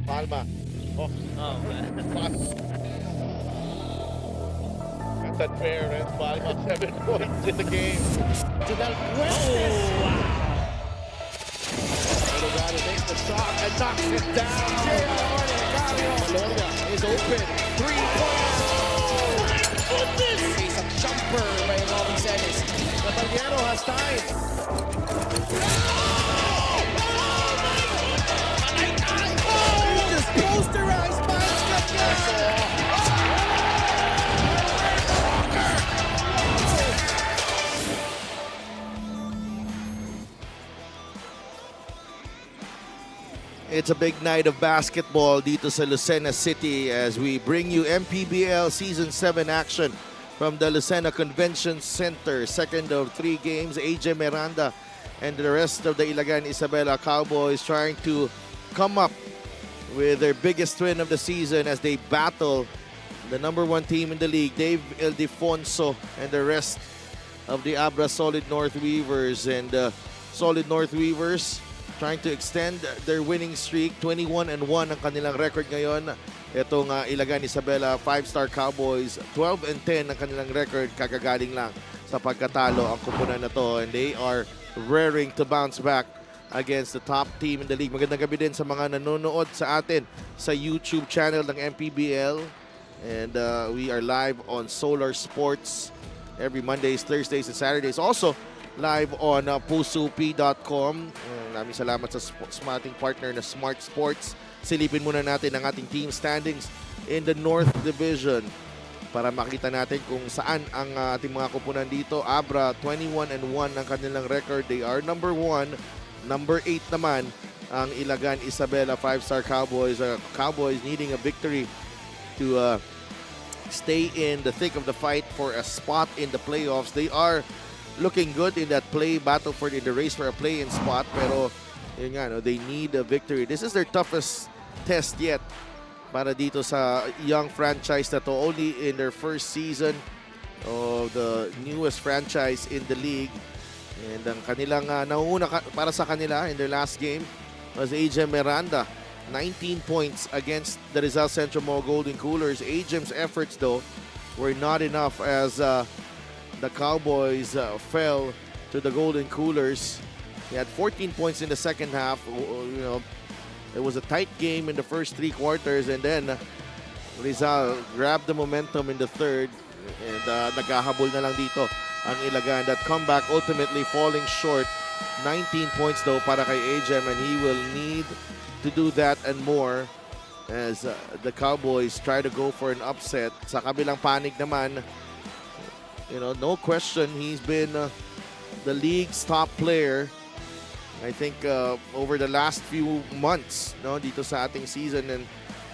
Palma. Oh, Oh, man. pass. That's unfair, Red Palma. 7 points in the game. Janelle Fuentes. Oh, wow. Ilagan makes the shot and knocks it down. Malonia is open. 3-point. My goodness! Face a jumper by Robin Celis. Caballero has time. Just posterized by Scott. It's a big night of basketball dito sa Lucena City as we bring you MPBL Season 7 action from the Lucena Convention Center. Second of 3 games, AJ Miranda and the rest of the Ilagan Isabela Cowboys trying to come up with their biggest win of the season as they battle the #1 team in the league, Dave Ildefonso, and the rest of the Abra Solid North Weavers. And Solid North Weavers trying to extend their winning streak. 21-1 ang kanilang record ngayon. Itong Ilagan Isabela 5-star Cowboys, 12-10 ang kanilang record, kagagaling lang sa pagkatalo ang kupunan na to. And they are raring to bounce back against the top team in the league. Magandang gabi din sa mga nanonood sa atin sa YouTube channel ng MPBL. And we are live on Solar Sports every Mondays, Thursdays, and Saturdays. Also, live on pusup.com. Maraming salamat sa ating partner na Smart Sports. Silipin muna natin ang ating team standings in the North Division para makita natin kung saan ang ating mga kupunan dito. Abra, 21-1 ang kanilang record. They are #1. Number 8 naman ang Ilagan Isabela 5-star Cowboys. Cowboys needing a victory to stay in the thick of the fight for a spot in the playoffs. They are looking good in that battle for the race for a play-in spot, pero yun nga, no, they need a victory. This is their toughest test yet para dito sa young franchise na to, only in their first season of the newest franchise in the league. And ang kanilang nauuna para sa kanila in their last game was AJ Miranda, 19 points against the Rizal Central Mall Golden Coolers. AJ's efforts though were not enough as the Cowboys fell to the Golden Coolers. He had 14 points in the second half. You know, it was a tight game in the first 3 quarters, and then Rizal grabbed the momentum in the third, and naghahabol na lang dito ang Ilagan. That comeback ultimately falling short. 19 points though para kay AJ, and he will need to do that and more as the Cowboys try to go for an upset. Sa kabilang panig naman, you know, no question, he's been the league's top player, I think, over the last few months, no, dito sa ating season. And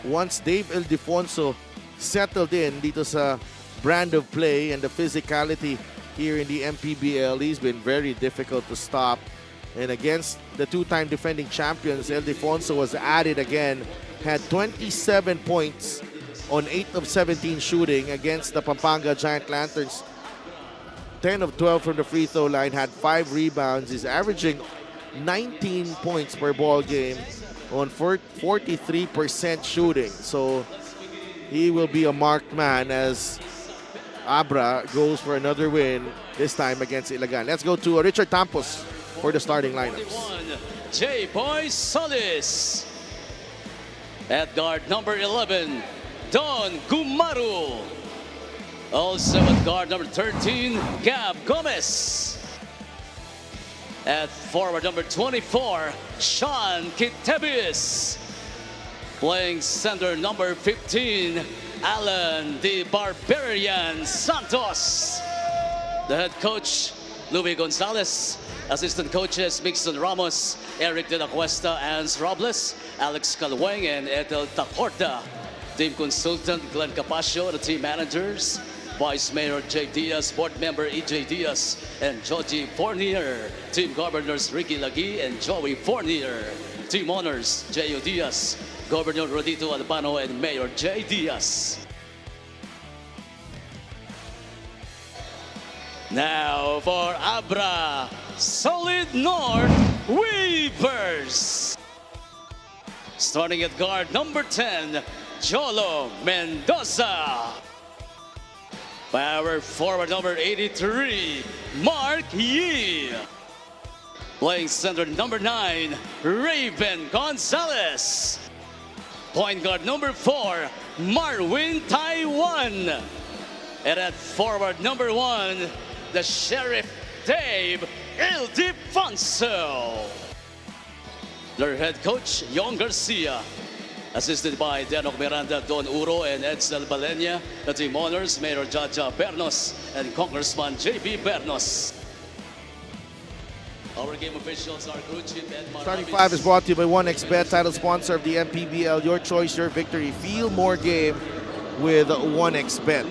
once Dave Ildefonso settled in dito sa brand of play and the physicality here in the MPBL, he's been very difficult to stop. And against the 2-time defending champions, Ildefonso was added again, had 27 points on 8 of 17 shooting against the Pampanga Giant Lanterns. 10 of 12 from the free throw line, had 5 rebounds. He's averaging 19 points per ball game on 43% shooting. So he will be a marked man as Abra goes for another win, this time against Ilagan. Let's go to Richard Tampos for the starting lineups. J. Boy Solis. At guard number 11, Don Gumaru. Also at guard number 13, Gab Gomez. At forward number 24, Sean Kitebis. Playing center number 15, Alan the Barbarian Santos. The head coach, Louis Gonzalez. Assistant coaches, Mixon Ramos, Eric De La Cuesta, Ans Robles, Alex Calweng, and Ethel Tacorda. Team consultant, Glenn Capasio. The team managers, Vice Mayor Jay Diaz, Board Member EJ Diaz, and Joji Fournier. Team Governors Ricky Lagi and Joey Fournier. Team Honors, J.O. Diaz, Governor Rodito Albano, and Mayor Jay Diaz. Now for Abra, Solid North Weavers. Starting at guard number 10, Jolo Mendoza. Power forward number 83, Mark Yee. Playing center number 9, Raven Gonzalez. Point guard number 4, Marwin Taiwan. And at forward number 1, the Sheriff Dave Ildefonso. Their head coach, Yon Garcia. Assisted by Denok Miranda, Don Uro, and Edsel Balenya. The team owners, Mayor Jaja Bernos and Congressman J.B. Bernos. Our game officials are crew chief Edmar Starting Ramis. 5 is brought to you by 1xBet, title sponsor of the MPBL. Your choice, your victory. Feel more game with 1xBet.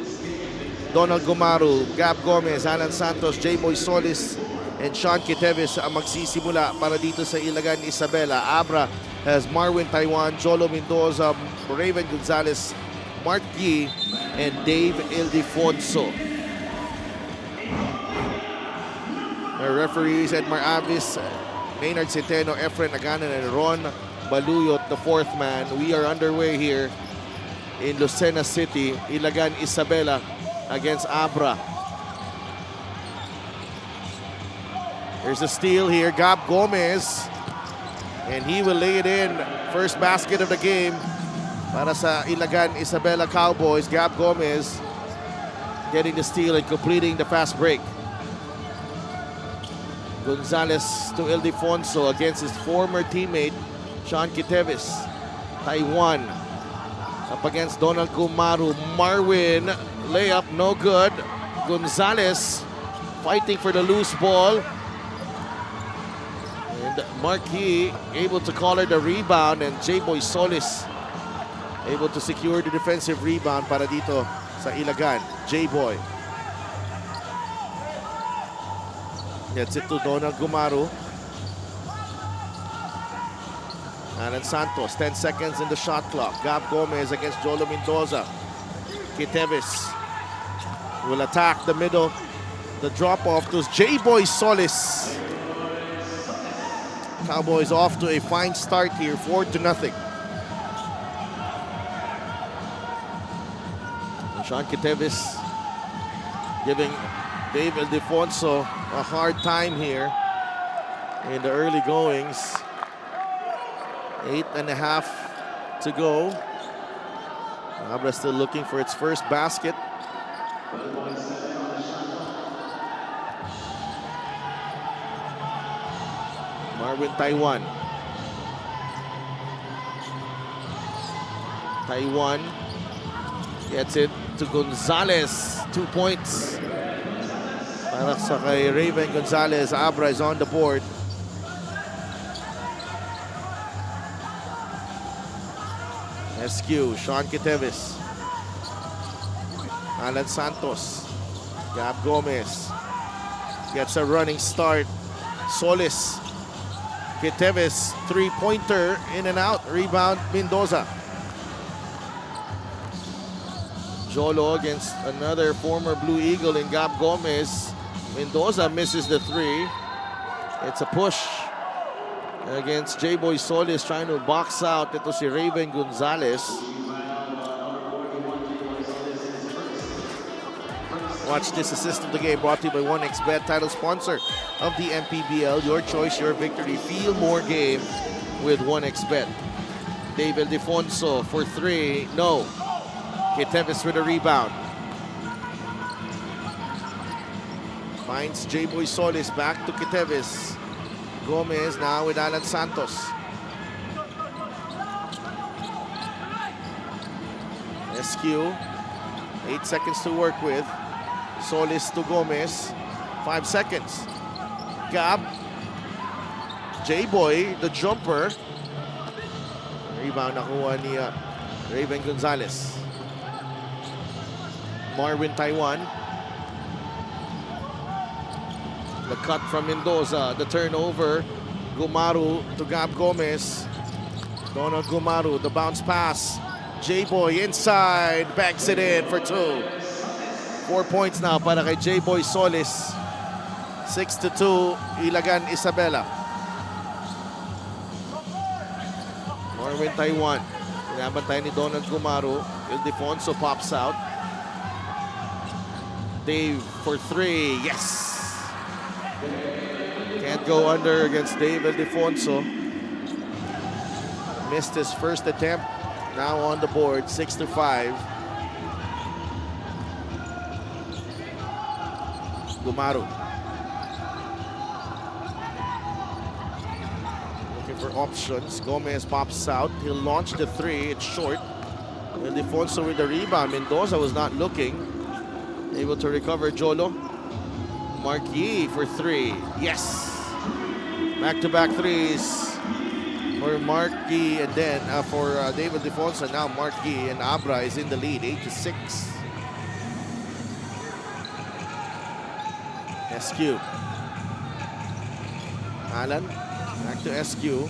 Donald Gumaru, Gab Gomez, Alan Santos, J-Boy Solis, and Sean Quiteves ang magsisimula para dito sa Ilagan, Isabela. Abra has Marwin Taiwan, Jolo Mendoza, Raven Gonzalez, Mark Yee, and Dave Ildefonso. Our referees, Edmar Avis, Maynard Centeno, Efren Aganan, and Ron Baluyot, the fourth man. We are underway here in Lucena City, Ilagan, Isabela against Abra. There's a steal here, Gab Gomez, and he will lay it in. First basket of the game para sa Ilagan, Isabela Cowboys. Gab Gomez getting the steal and completing the fast break. Gonzalez to Ildefonso against his former teammate, Sean Quiteves. Taiwan up against Donald Gumaru. Marwin, layup, no good. Gonzalez fighting for the loose ball. And Marquis able to collar the rebound, and J-Boy Solis able to secure the defensive rebound para dito sa Ilagan. J-Boy. Gets it to Donald Gumaru. Alan Santos, 10 seconds in the shot clock. Gab Gomez against Jolo Mendoza. Quiteves will attack the middle. The drop off to J-Boy Solis. Cowboys off to a fine start here, 4-0. And Sean Quiteves giving Dave Ildefonso a hard time here in the early goings. 8.5 to go. Abra still looking for its first basket. Marwin Taiwan. Taiwan gets it to Gonzalez. 2 points. Para sa kay Raven Gonzalez. Abra is on the board. SQ, Sean Quiteves. Alan Santos. Gab Gomez gets a running start. Solis. Quiteves, three-pointer, in and out. Rebound, Mendoza. Jolo against another former Blue Eagle in Gab Gomez. Mendoza misses the three. It's a push against J-Boy Solis trying to box out. Ito si Raven Gonzalez. Watch this assist of the game brought to you by 1xBet, title sponsor of the MPBL. Your choice, your victory. Feel more game with 1xBet. Dave Ildefonso for three. No. Quiteves with a rebound. Finds J-Boy Solis back to Quiteves. Gomez now with Alan Santos. SQ. 8 seconds to work with. Solis to Gomez. 5 seconds. Gab. J-Boy, the jumper. Rebound nakuha ni Raven Gonzalez. Marwin Taiwan. The cut from Mendoza. The turnover. Gumaru to Gab Gomez. Donald Gumaru, the bounce pass. J-Boy inside. Backs it in for 2. 4 points now para kay J-Boy Solis. 6-2, Ilagan, Isabela. Marwin Taiwan. Pinabantay ni Donald Gumaru. Ildefonso pops out. Dave for three. Yes! Can't go under against Dave Ildefonso. Missed his first attempt. Now on the board, 6-5. Gumaru. Looking for options. Gomez pops out. He'll launch the three. It's short. Ildefonso with the rebound. Mendoza was not looking. Able to recover Jolo. Marquis for three. Yes! Back-to-back threes for Marquis and then for David Ildefonso. Now Marquis and Abra is in the lead, 8-6. SQ. Alan, back to SQ.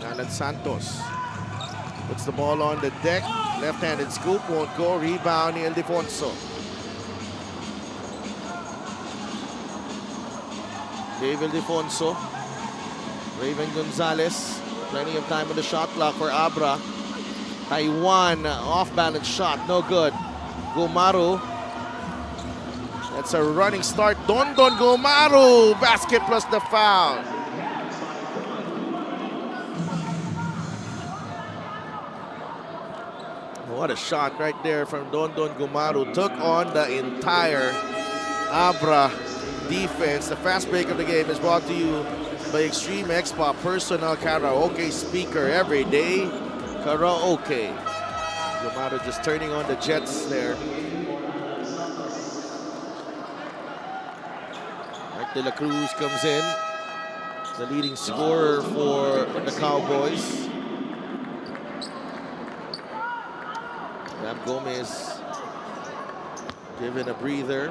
Alan Santos puts the ball on the deck. Left-handed scoop, won't go. Rebound, Ildefonso. Dave Ildefonso. Raven Gonzalez. Plenty of time on the shot clock for Abra. Taiwan, off-balance shot, no good. Gumaru. That's a running start. Don Gumaru. Basket plus the foul. What a shot right there from Don Gumaru. Took on the entire Abra defense. The fast break of the game is brought to you by Extreme Expo personal karaoke speaker every day. Karaoke. Gumaru just turning on the Jets there. Mark De La Cruz comes in, the leading scorer for the Cowboys. Ram Gomez given a breather.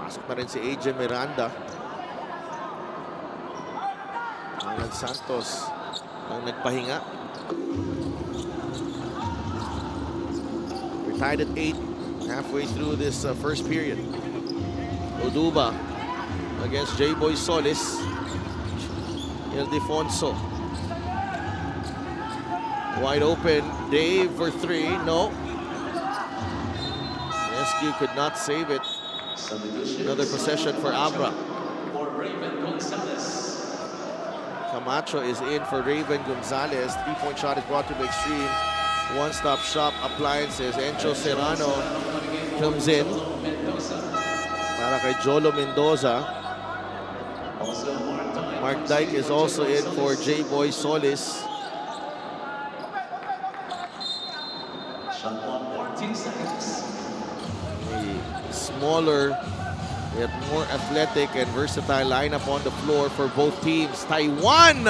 Pasok na rin si AJ Miranda. Alan Santos ang nagpahinga. We're tied at 8 halfway through this first period. Oduba against J-Boy Solis. Ildefonso. Wide open. Dave for three. No. SQ could not save it. Another possession for Abra. Camacho is in for Raven Gonzalez. Three-point shot is brought to the Extreme One-Stop Shop Appliances. Encho Serrano comes in para kay Jolo Mendoza. Mark Dyke is also in for J-Boy Solis. Smaller, yet more athletic and versatile lineup on the floor for both teams. Taiwan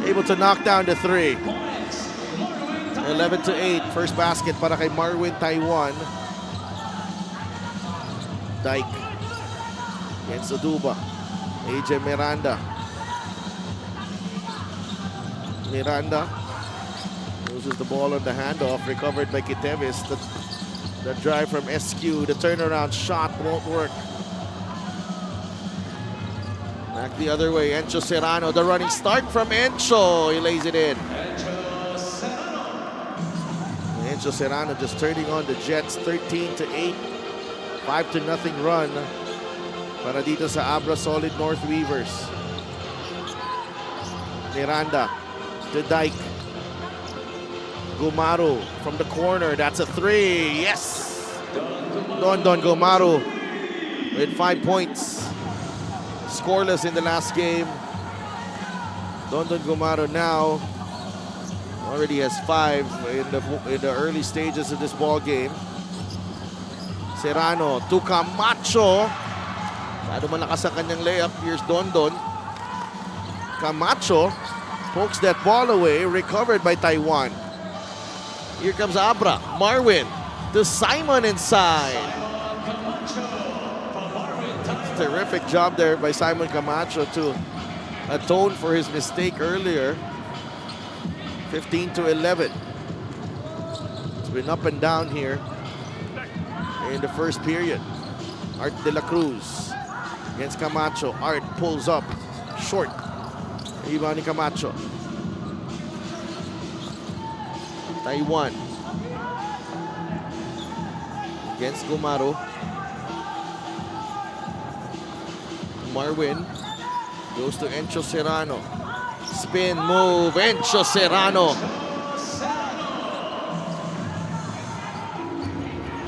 able to knock down the three. 11-8. First basket para kay Marwin Taiwan. Dyke against Oduba. AJ Miranda. Miranda loses the ball on the handoff, recovered by Kitevis. The drive from SQ, the turnaround shot won't work. Back the other way, Encho Serrano, the running start from Encho. He lays it in. Encho Serrano just turning on the Jets, 13-8. 5-0 run para dito sa Abra Solid North Weavers. Miranda to Dyke. Gumaru from the corner. That's a three. Yes! Don Gumaru with 5 points. Scoreless in the last game. Don Gumaru now already has 5 in the early stages of this ball game. Serrano to Camacho. Masyado malakas ang kanyang layup. Here's Don. Camacho pokes that ball away. Recovered by Taiwan. Here comes Abra. Marwin to Simon inside. Terrific job there by Simon Camacho to atone for his mistake earlier. 15-11. It's been up and down here in the first period. Art De La Cruz against Camacho. Art pulls up short. Rebound ni Camacho. Taiwan against Gumaru. Marwin goes to Encho Serrano. Spin move, Encho Serrano.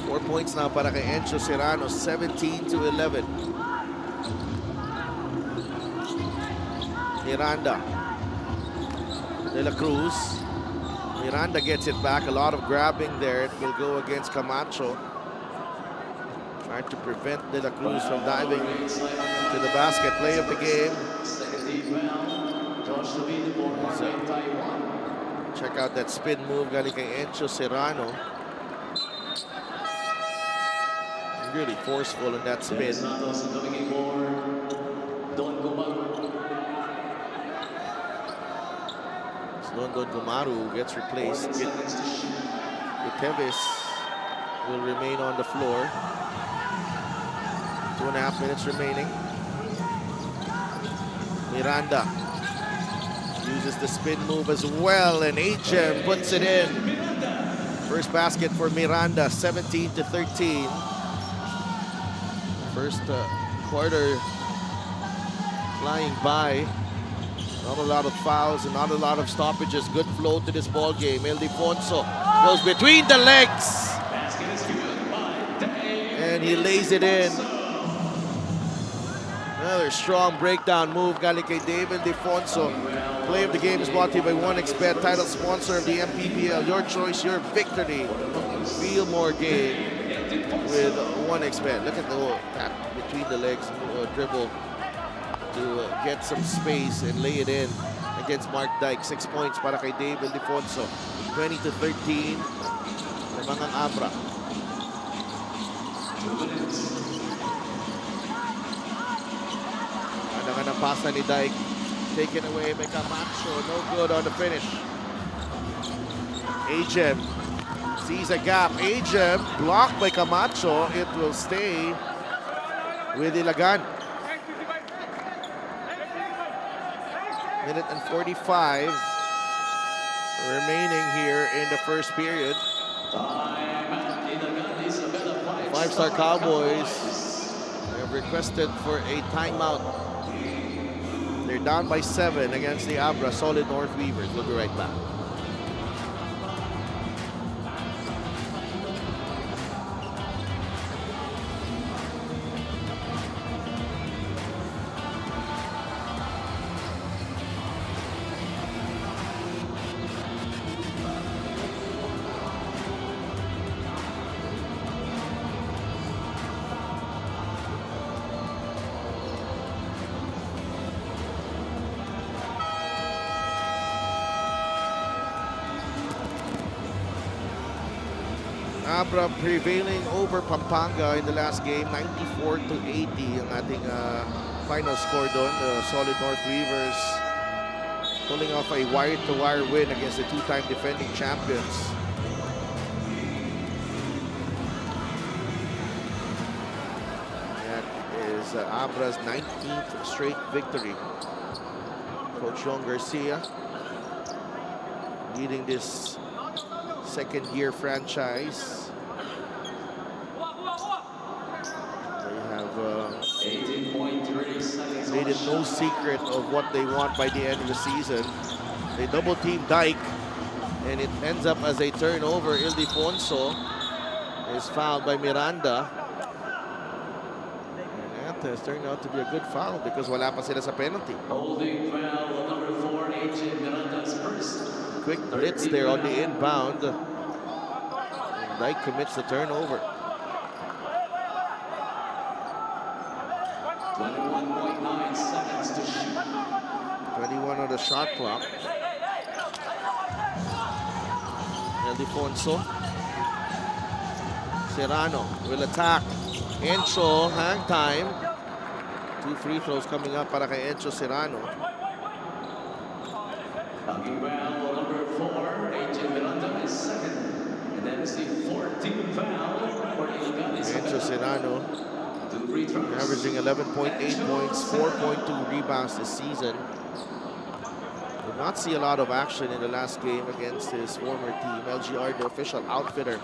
4 points now para kay Encho Serrano, 17-11. Miranda. De La Cruz. Miranda gets it back. A lot of grabbing there. It will go against Camacho. Trying to prevent De La Cruz from diving to the basket. Play of the game. Check out that spin move galing kay Encho Serrano. Really forceful in that spin. London Gumaru gets replaced. Gutierrez will remain on the floor. 2.5 minutes remaining. Miranda uses the spin move as well, and H.M. puts it in. First basket for Miranda, 17-13. First quarter flying by. Not a lot of fouls and not a lot of stoppages. Good flow to this ball game. Ildefonso goes between the legs. And he lays it in. Another strong breakdown move galing kay David Ildefonso. Play of the game is brought to you by 1xBet, title sponsor of the MPBL. Your choice, your victory. Feel more game with 1xBet. Look at the tap between the legs, dribble to get some space and lay it in against Mark Dyke. 6 points para kay David Ildefonso. 20-13 sa mga Abra. Ang ng pasa ni Dyke. Taken away by Camacho. No good on the finish. Ajem sees a gap. Ajem blocked by Camacho. It will stay with Ilagan. Minute and 45 remaining here in the first period. Five-star Cowboys have requested for a timeout. They're down by 7 against the Abra Solid North Weavers. We'll be right back. Abra prevailing over Pampanga in the last game, 94-80 ang ating final score doon. The Solid North Weavers pulling off a wire-to-wire win against the two-time defending champions. That is Abra's 19th straight victory. Coach John Garcia leading this second-year franchise. They have made it no secret of what they want by the end of the season. They double-team Dyke, and it ends up as a turnover. Ildefonso is fouled by Miranda. And that has turned out to be a good foul because wala pa sila sa penalty. Holding foul number 4, H.M. Miranda's first. Quick blitz there on the inbound. And Dyke commits the turnover. 21.9 seconds to shoot. 21 on the shot clock. Ildefonso. Serrano will attack. Encho, hang time. 2 free throws coming up para kay Encho Serrano. Holding foul number 4, H.M. Miranda is second. And that is the 14th foul for Ilagan. Encho Serrano averaging 11.8 points, 4.2 rebounds this season. not see a lot of action in the last game against his former team. LGR, the official outfitter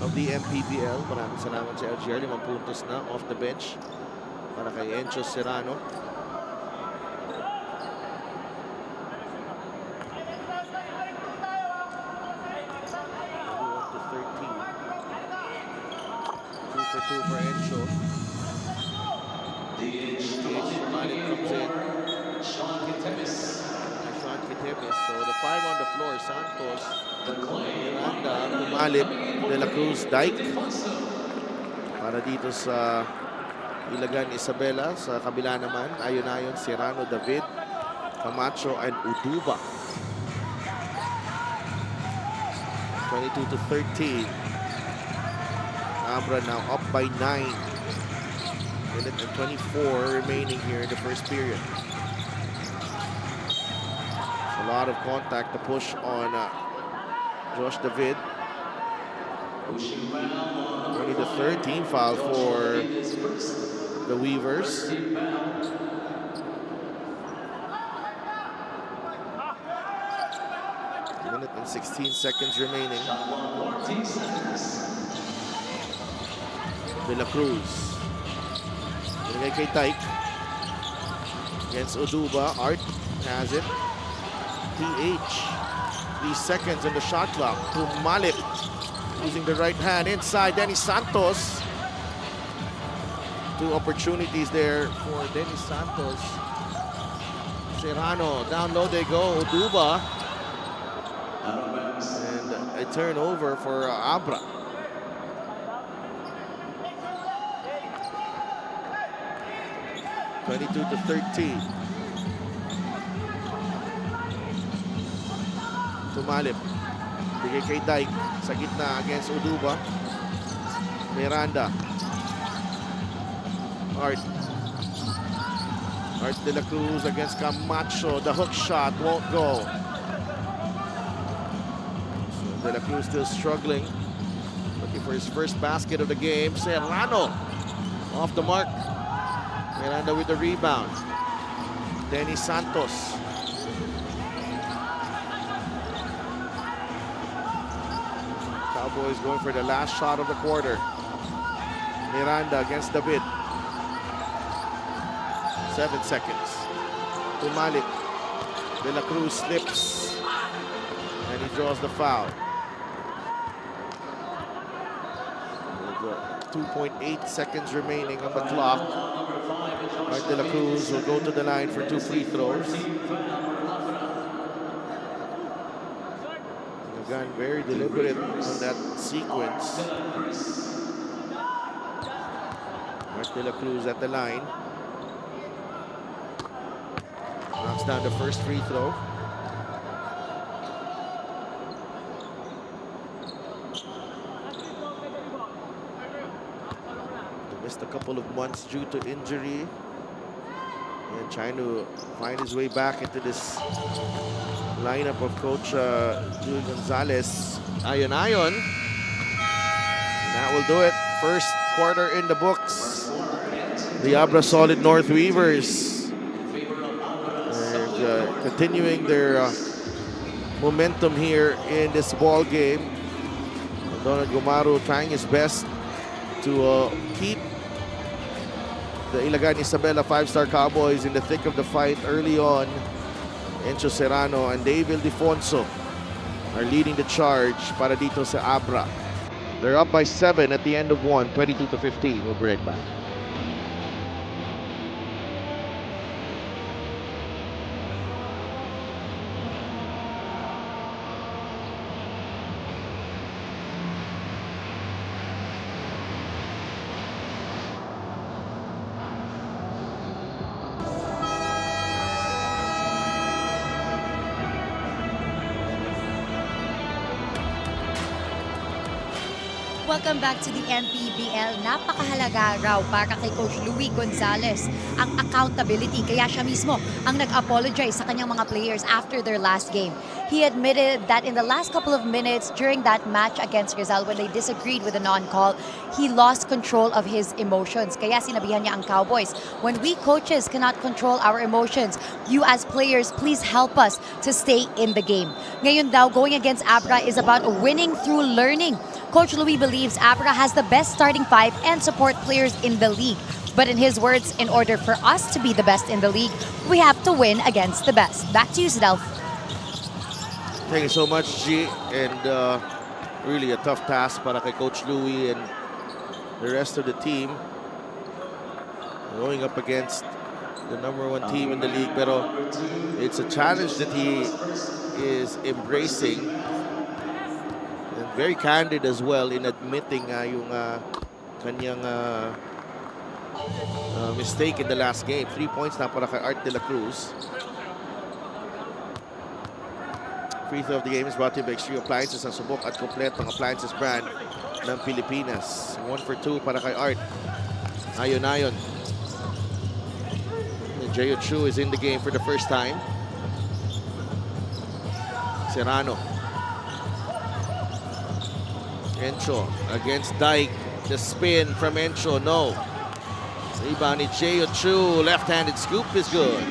of the MPBL. Maraming salamat sa LGR. 5 puntos na off the bench para kay Encho Serrano. For 2 for Encho. Malik comes in. Sean Kitemis. So the 5 on the floor, Santos, Miranda, Tumalip, De La Cruz, Dyke. Para dito sa Ilagan, Isabela. Sa kabila naman, ayon-ayon, Serrano, David, Camacho, and Uduba. 22-13. Abra now up by 9. Minute and 24 remaining here in the first period. A lot of contact to push on Josh David. Only the 13th foul for the Weavers. Minute and 16 seconds remaining. De La Cruz. Binigay kay Dyke. Against Uduba. Art has it. TH. 3 seconds on the shot clock. To Malip. Using the right hand inside. Denny Santos. 2 opportunities there for Denny Santos. Serrano. Down low they go. Uduba. And a turnover for Abra. 22-13. Tumalip. Bigay kay Dyke. Sa gitna against Uduba. Miranda. Art. Art De La Cruz against Camacho. The hook shot won't go. So De La Cruz still struggling. Looking for his first basket of the game. Serrano. Off the mark. Miranda with the rebound. Denny Santos. Cowboys going for the last shot of the quarter. Miranda against David. 7 seconds. Tumalip. De La Cruz slips. And he draws the foul. 2.8 seconds remaining on the clock. Art De La Cruz will go to the line for 2 free throws. Again, very deliberate on that sequence. Art De La Cruz at the line. Knocks down the first free throw. Missed a couple of months due to injury and trying to find his way back into this lineup of Coach Julio Gonzalez. Ayon. That will do it. First quarter in the books. The Abra Solid North Weavers are continuing their momentum here in this ball game. Donald Gumaru trying his best to keep the Ilagan Isabela 5-star Cowboys in the thick of the fight early on. Encho Serrano and Dave Ildefonso are leading the charge para dito sa Abra. They're up by 7 at the end of 1, 22-15. We'll be right back. Welcome back to the MPBL. Napakahalaga raw para kay Coach Louie Gonzalez ang accountability. Kaya siya mismo ang nag-apologize sa kanyang mga players after their last game. He admitted that in the last couple of minutes during that match against Rizal when they disagreed with the non-call, he lost control of his emotions. Kaya sinabihan niya ang Cowboys, when we coaches cannot control our emotions, you as players, please help us to stay in the game. Ngayon daw, going against Abra is about winning through learning. Coach Louie believes Abra has the best starting five and support players in the league. But in his words, in order for us to be the best in the league, we have to win against the best. Back to you, Sidelf. Thank you so much, G. And really a tough task para kay Coach Louie and the rest of the team. Going up against the #1 team in the league. Pero it's a challenge that he is embracing. And very candid as well in admitting yung kanyang mistake in the last game. 3 points na para kay Art de la Cruz. Free throw of the game is brought to you by Extreme Appliances, ang subok at kompletong appliances brand ng Pilipinas. 1 for 2 para kay Art. Ayon. Jeo Chu is in the game for the first time. Serrano. Encho against Dyke. The spin from Encho, no. Rebound ni Jeo Chu. Left-handed scoop is good.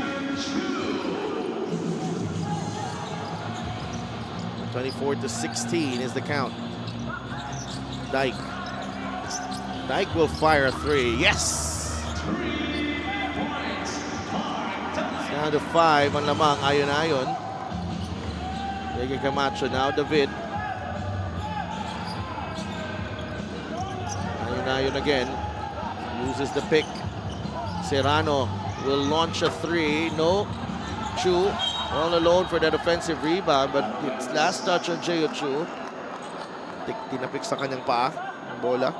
24-16 is the count. Dyke. Dyke will fire a three. Yes! It's down to 5 ang lamang. Ayon. Lege Camacho now. David. Ayon again. Uses the pick. Serrano will launch a three. No. Chu. All alone for that offensive rebound, but it's last touch on Jeo Chu. Tinapik sa kanyang paa ang bola.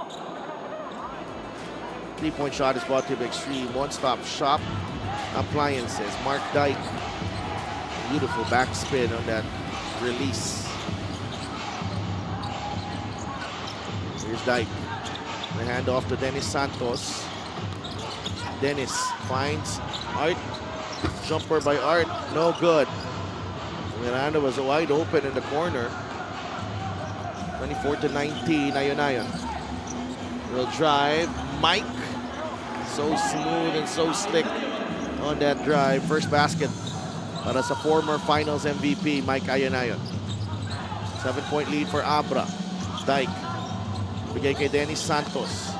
3-point shot is brought to you by Extreme One-Stop Shop Appliances. Mark Dyke. Beautiful backspin on that release. Here's Dyke. The handoff to Dennis Santos. Dennis finds Art. Jumper by Art, no good. Miranda was wide open in the corner. 24-19, Ayon. Will drive, Mike. So smooth and so slick on that drive. First basket para sa former finals MVP, Mike Ayon. 7-point lead for Abra. Dyke. Bigay kay Dennis Santos.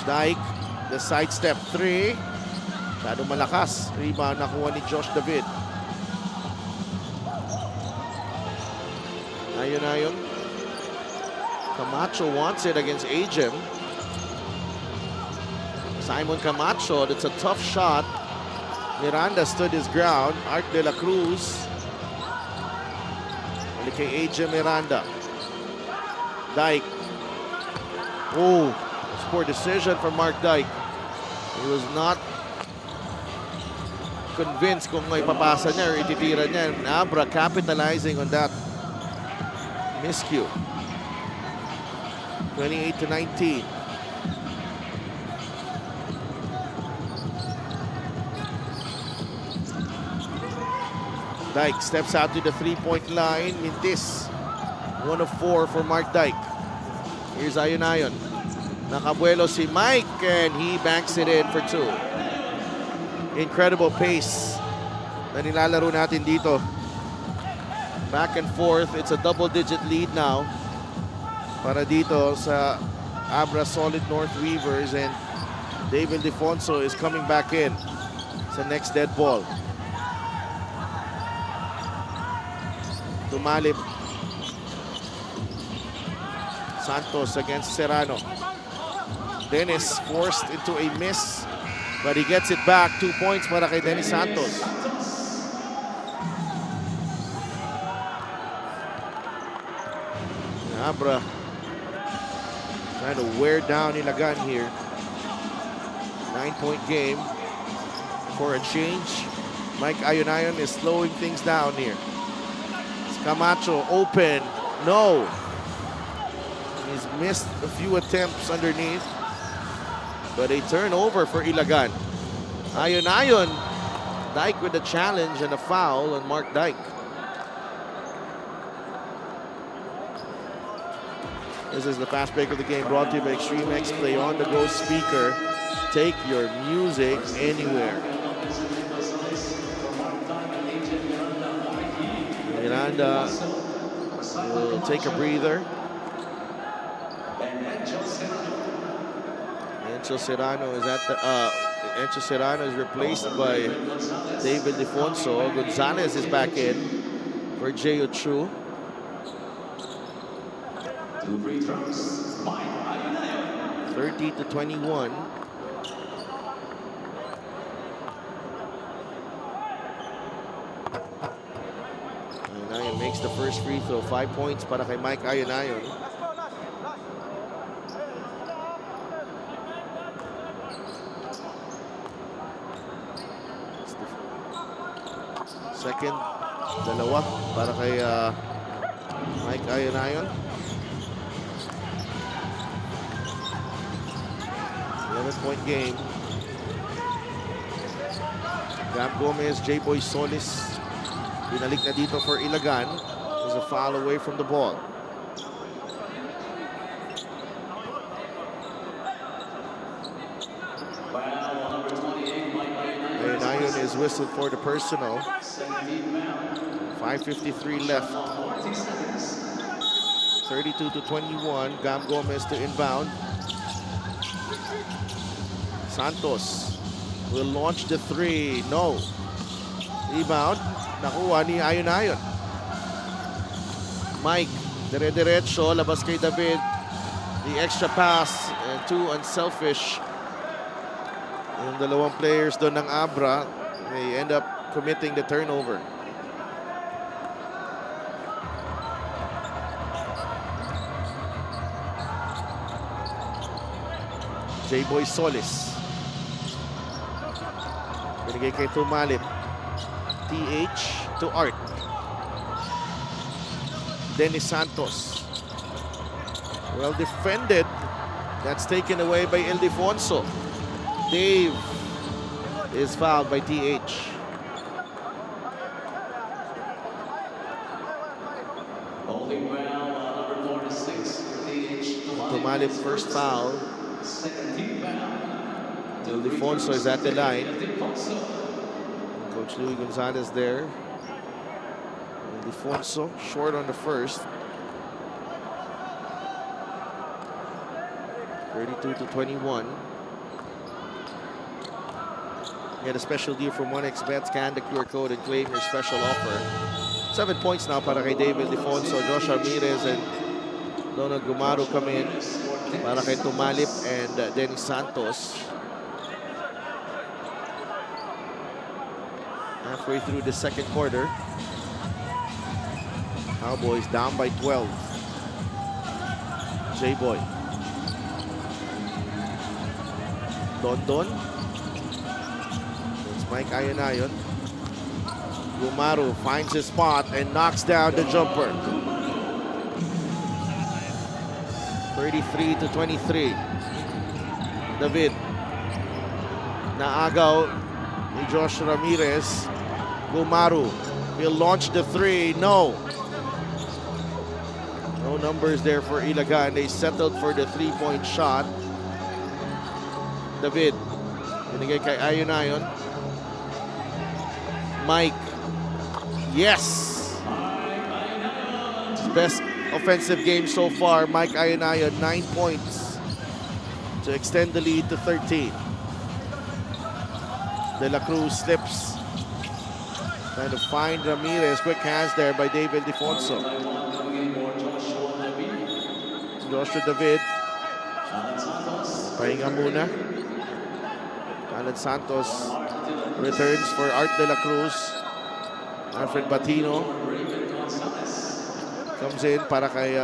Dyke, the sidestep three. Masyado malakas. Rebound nakuha ni Josh David. Ayon. Camacho wants it against Agem. Simon Camacho, that's a tough shot. Miranda stood his ground. Art de la Cruz. Balik kay Agem Miranda. Dyke. Oh, poor decision from Mark Dyke. He was not convinced kung may papasa niya or ititira niya. Abra capitalizing on that miscue. 28-19. Dyke steps out to the three-point line. Mintis. 1 of 4 for Mark Dyke. Here's Ayon. Nakabuelo si Mike and he banks it in for 2. Incredible pace na nilalaro natin dito. Back and forth. It's a double-digit lead now para dito sa Abra Solid North Weavers, and David Defonso is coming back in sa next dead ball. Tumalib. Santos against Serrano. Dennis forced into a miss, but he gets it back. 2 points para kay Dennis Santos. Abra trying to wear down Ilagan here. 9-point game. For a change, Mike Ayon is slowing things down here. Camacho open. No. He's missed a few attempts underneath. But a turnover for Ilagan. Ayon. Dyke with the challenge and a foul on Mark Dyke. This is the fast break of the game brought to you by Extreme X Play on the go speaker. Take your music anywhere. Miranda will take a breather. Encho Serrano is at the Encho Serrano is replaced by David Defonso. Gonzalez is back in for J. Ochu. 30-21. Ayonayon makes the first free throw. 5 points para kay Mike Ayonayon. Second, dalawa para kay Mike Ayonayon. 11-point game. Gab Gomez, J-Boy Solis. Binalik na dito for Ilagan. There's a foul away from the ball. Ayonayon is whistled for the personal. 5:53 left. 32-21. Gab Gomez to inbound. Santos will launch the three. No. Rebound. Nakuha ni Ayonayon. Mike, dire-diretso. Labas kay David. The extra pass and too unselfish. Yung dalawang players doon ng Abra, they end up committing the turnover. J-Boy Solis. Binigay kay Tumalip. TH to Art. Dennis Santos. Well defended. That's taken away by Ildefonso. Dave is fouled by TH. Tumalip first foul. Ildefonso is at the line. Coach Louis Gonzalez there. Ildefonso short on the first. 32-21. Get a special deal from 1xBet. Scan the QR code and claim your special offer. 7 points now para kay David Defonso. Josh Ramirez and Donald Gumaro come in para kay Tumalip and Dennis Santos. Halfway through the second quarter. Cowboys down by 12. J-Boy. Don. Mike Ayonayon. Gumaro finds his spot and knocks down the jumper. 33-23. David. Naagaw ni Josh Ramirez. Gumaro will launch the three. No. No numbers there for Ilagan. They settled for the three-point shot. David. Binigay kay Ayonayon. Mike. Yes! His best offensive game so far. Mike Ayonayon, 9 points to extend the lead to 13. De La Cruz slips. Trying to find Ramirez. Quick hands there by David Defonso. Joshua David. Pahinga muna. Alan Santos returns for Art De La Cruz. Alfred Batino comes in para kay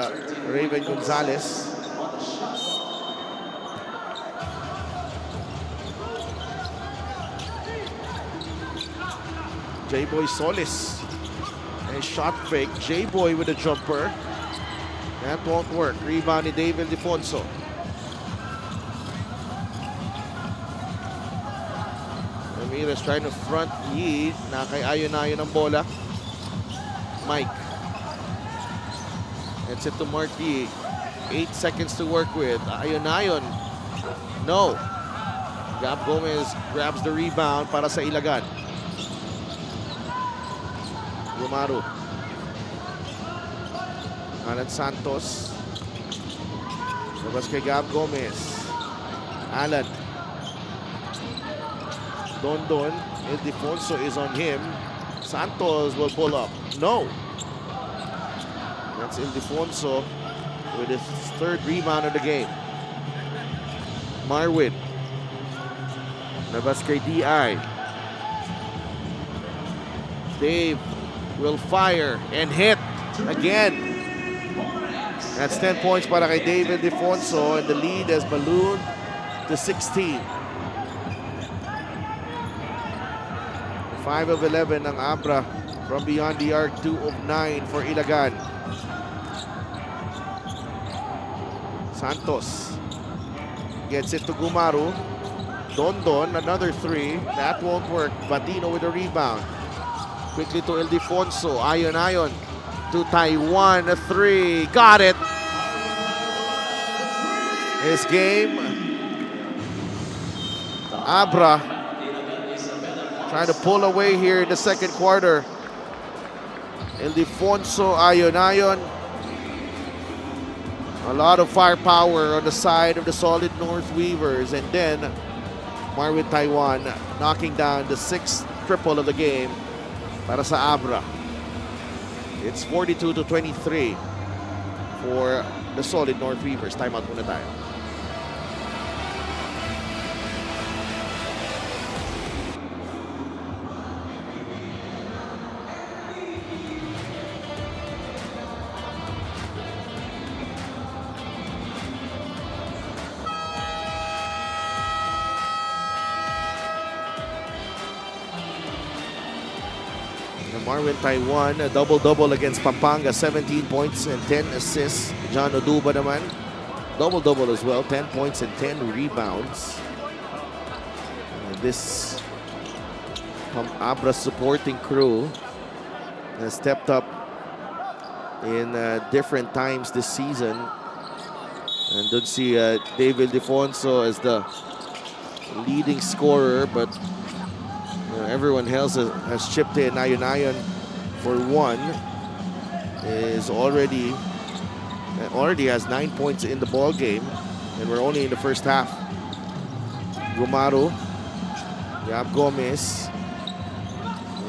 Raven Gonzalez. J-Boy Solis. A shot fake. J-Boy with a jumper. That won't work. Rebound ni David Defonso. Ramirez trying to front Yi. Nakay-ayon-ayon ang bola. Mike. It's it to Mark Yi. 8 seconds to work with. Ayon-ayon. No. Gab Gomez grabs the rebound para sa Ilagan. Gumaru. Alan Santos. Labas kay Gab Gomez. Alan. Don. Ildefonso is on him. Santos will pull up. No. That's Ildefonso with his third rebound of the game. Marwin. Labas kay DI. Dave will fire and hit again. That's 10 points para kay David Defonso, and the lead has ballooned to 16. 5 of 11 ng Abra from beyond the arc, 2 of 9 for Ilagan. Santos gets it to Gumaru. Don, another 3. That won't work. Batino with a rebound. Quickly to Ildefonso. Ayon to Taiwan. A 3. Got it. His game. Abra trying to pull away here in the second quarter. Ildefonso, ayon. A lot of firepower on the side of the Solid North Weavers. And then Marwin Taiwan knocking down the 6th triple of the game para sa Abra. It's 42-23 for the Solid North Weavers. Timeout muna tayo. Marwin Taiwan, a double-double against Pampanga, 17 points and 10 assists. John Oduba naman, double-double as well, 10 points and 10 rebounds. And this Abra supporting crew has stepped up in different times this season. And don't see David Defonso as the leading scorer, but everyone else has chipped in. Ayon for 1 is already has 9 points in the ball game, and we're only in the first half. Gumaru, Gab Gomez,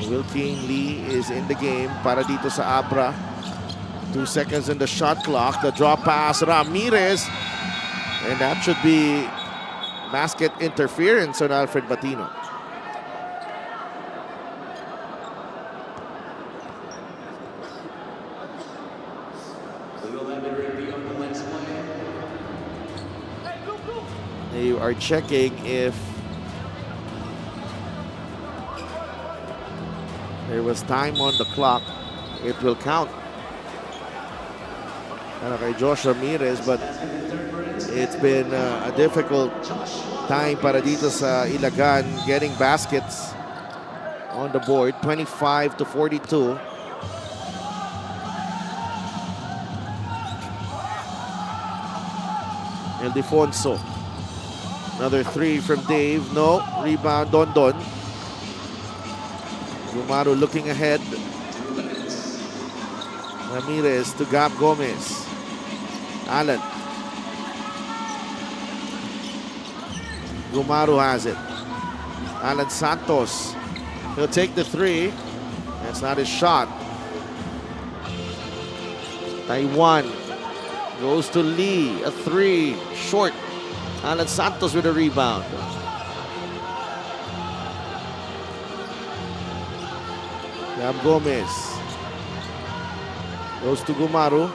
Wilking Lee is in the game para dito sa Abra. 2 seconds in the shot clock. The drop pass, Ramirez, and that should be basket interference on Alfred Batino. They are checking if there was time on the clock. It will count. Para kay Josh Ramirez, but it's been a difficult time para dito sa Ilagan getting baskets on the board. 25-42. Ildefonso. Another 3 from Dave. No. Rebound, Don. Gumaru looking ahead. Ramirez to Gab Gomez. Alan. Gumaru has it. Alan Santos. He'll take the 3. That's not his shot. Taiwan goes to Lee. A 3. Short. Alan Santos with a rebound. Gab Gomez goes to Gumaru.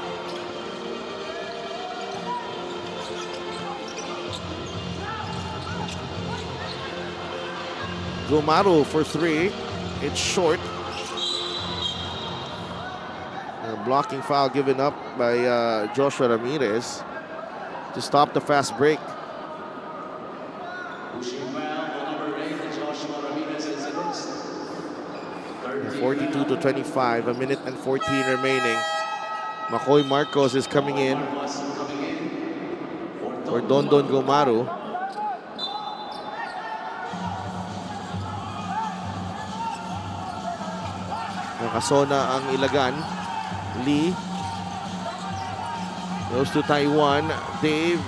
Gumaru for 3. It's short. Blocking foul given up by Joshua Ramirez to stop the fast break. 42-25, a minute and 14 remaining. Makoy Marcos is coming in for Don Gumaru. Nakasona ang Ilagan. Lee goes to Taiwan. Dave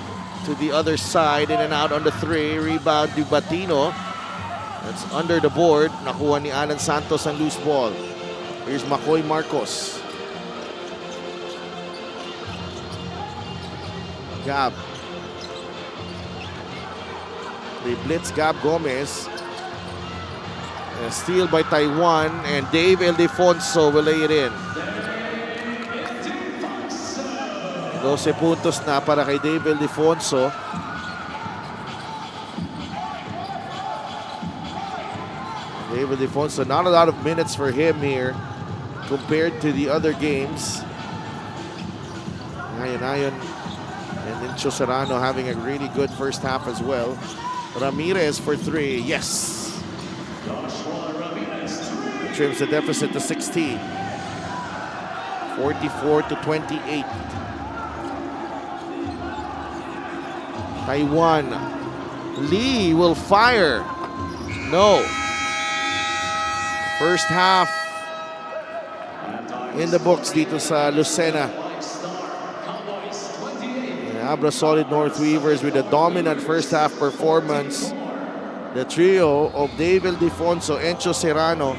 to the other side, in and out on the 3. Rebound to Batino. That's under the board. Nakuha ni Alan Santos ang loose ball. Here's Makoy Marcos. Gab. They blitz Gab Gomez. A steal by Taiwan, and Dave Ildefonso will lay it in. 12 puntos na para kay Dave Ildefonso. Dave Ildefonso, not a lot of minutes for him here compared to the other games. Ayon and Incho Serrano having a really good first half as well. Ramirez for 3, yes. Trims the deficit to 16. 44-28. Taiwan. Lee will fire. No. First half in the books dito sa Lucena. Abra Solid North Weavers with a dominant first half performance. The trio of Dave Ildefonso, Encho Serrano,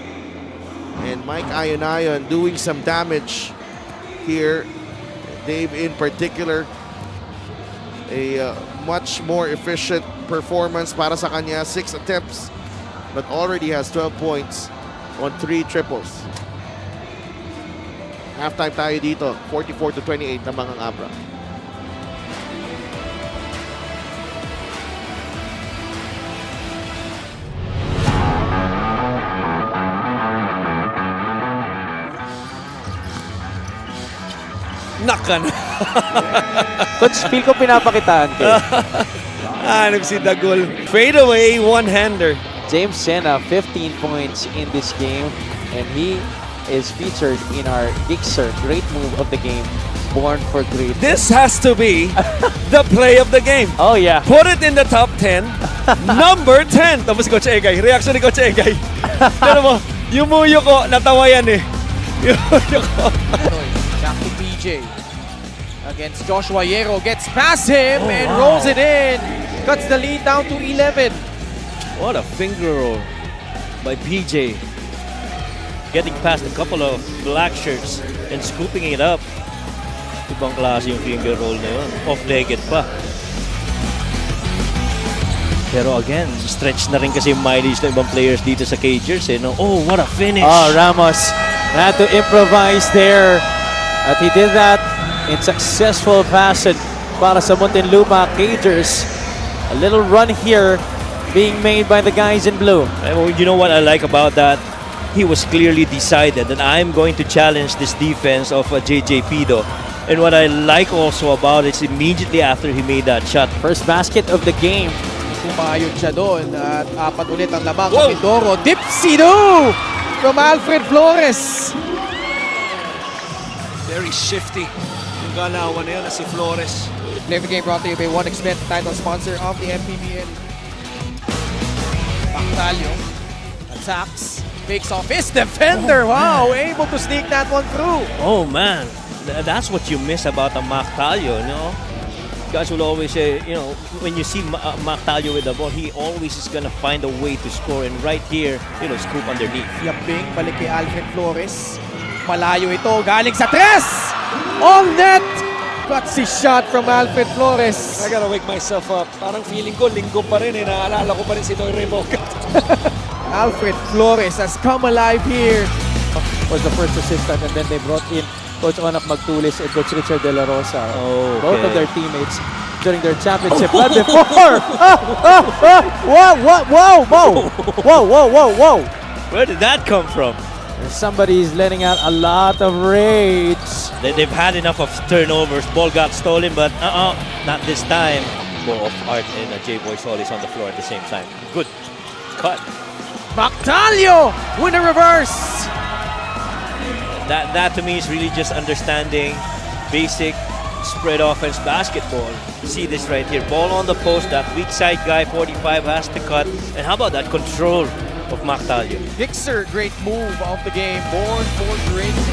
and Mike Ayonayon doing some damage here. Dave in particular, a much more efficient performance para sa kanya. 6 attempts, but already has 12 points on 3 triples. Halftime tayo dito, 44-28 naman ang Abra. Nakan. Coach, feel ko pinapakitaan ko. Nagsidagol. Fade away, one-hander. James Sena, 15 points in this game, and he is featured in our Gixer Great Move of the Game, Born for Great. This has to be the play of the game. Oh yeah. Put it in the top 10. Number 10. Tapos Coach Egay. Reaction ni Coach Egay. Pero mo, yumuyo ko, natawa yan eh. Yumuyo ko. Back to PJ. Against Joshua Yero. Gets past him and rolls it in. Cuts the lead down to 11. What a finger roll by PJ. Getting past a couple of black shirts and scooping it up. Ibang klase yung finger roll na yun. Off-legged pa. Pero again, stretch na rin kasi yung mileage ng ibang players dito sa Cagers. Eh, no? Oh, what a finish! Oh, Ramos had to improvise there. At he did that in successful fashion para sa Muntinlupa Cagers. A little run here being made by the guys in blue. You know what I like about that? He was clearly decided that I'm going to challenge this defense of JJ Pido. And what I like also about it is immediately after he made that shot. First basket of the game. Pumayod siya doon at apat ulit ang lamang sa Mindoro. Dipsido from Alfred Flores. Very shifty yung galawan na yun na si Flores. Play of the game brought to you by 1xBet, title sponsor of the MPBL. Pactalio attacks, fakes off his defender. Wow, able to sneak that one through. Oh man, that's what you miss about a Mactalio, you know? Guys will always say, you know, when you see Mactalio with the ball, he always is gonna find a way to score. And right here, you know, scoop underneath. Yaping, balik kay Alfred Flores. Malayo ito, galing sa tres! On net! Gutsy shot from Alfred Flores. I gotta wake myself up. Parang feeling ko, linggo pa rin eh. Naalala ko pa rin si Doy Remocat. Alfred Flores has come alive here. Was the first assistant, and then they brought in Coach Onak Magtulis and Coach Richard De La Rosa. Oh, Both of okay. their teammates during their championship run before. Whoa, whoa, whoa, whoa, whoa, whoa, whoa, whoa, whoa. Where did that come from? Somebody's letting out a lot of rage. They've had enough of turnovers. Ball got stolen, but not this time. Both Art and J-Boy Solis on the floor at the same time. Good cut. Mactalio with a reverse. That to me is really just understanding basic spread offense basketball. See this right here. Ball on the post. That weak side guy, 45, has to cut. And how about that control of Mactalio? Gixer, great move of the game. Born for greatness.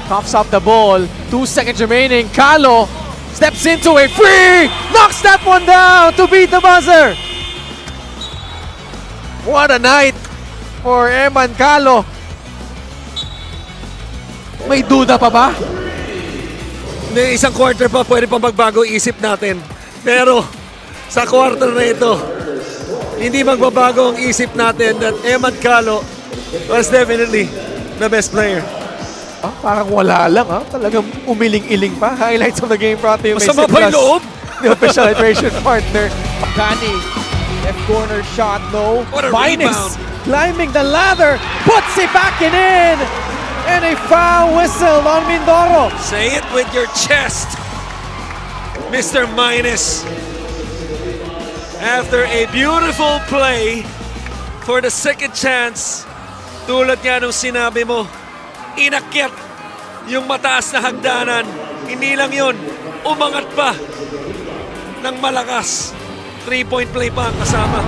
Coughs up the ball. 2 seconds remaining. Calo steps into a free. Knocks that one down to beat the buzzer. What a night for Eman Calo. May duda pa ba? Hindi, isang quarter pa, pwede pa magbago isip natin. Pero sa quarter na ito, hindi magbabago ang isip natin that Eman Calo was definitely the best player. Parang wala lang Talagang umiling-iling pa. Highlights of the game brought to you by Masama pa yung loob. the official celebration partner. Kani, left corner shot, no. What a Minus rebound. climbing the ladder, puts it back in. And a foul whistle on Mindoro. Say it with your chest, Mr. Minus. After a beautiful play for the second chance, tulad nga nung sinabi mo, inakyat yung mataas na hagdanan. Hindi lang yun, umangat pa ng malakas. 3-point play pa ang kasama.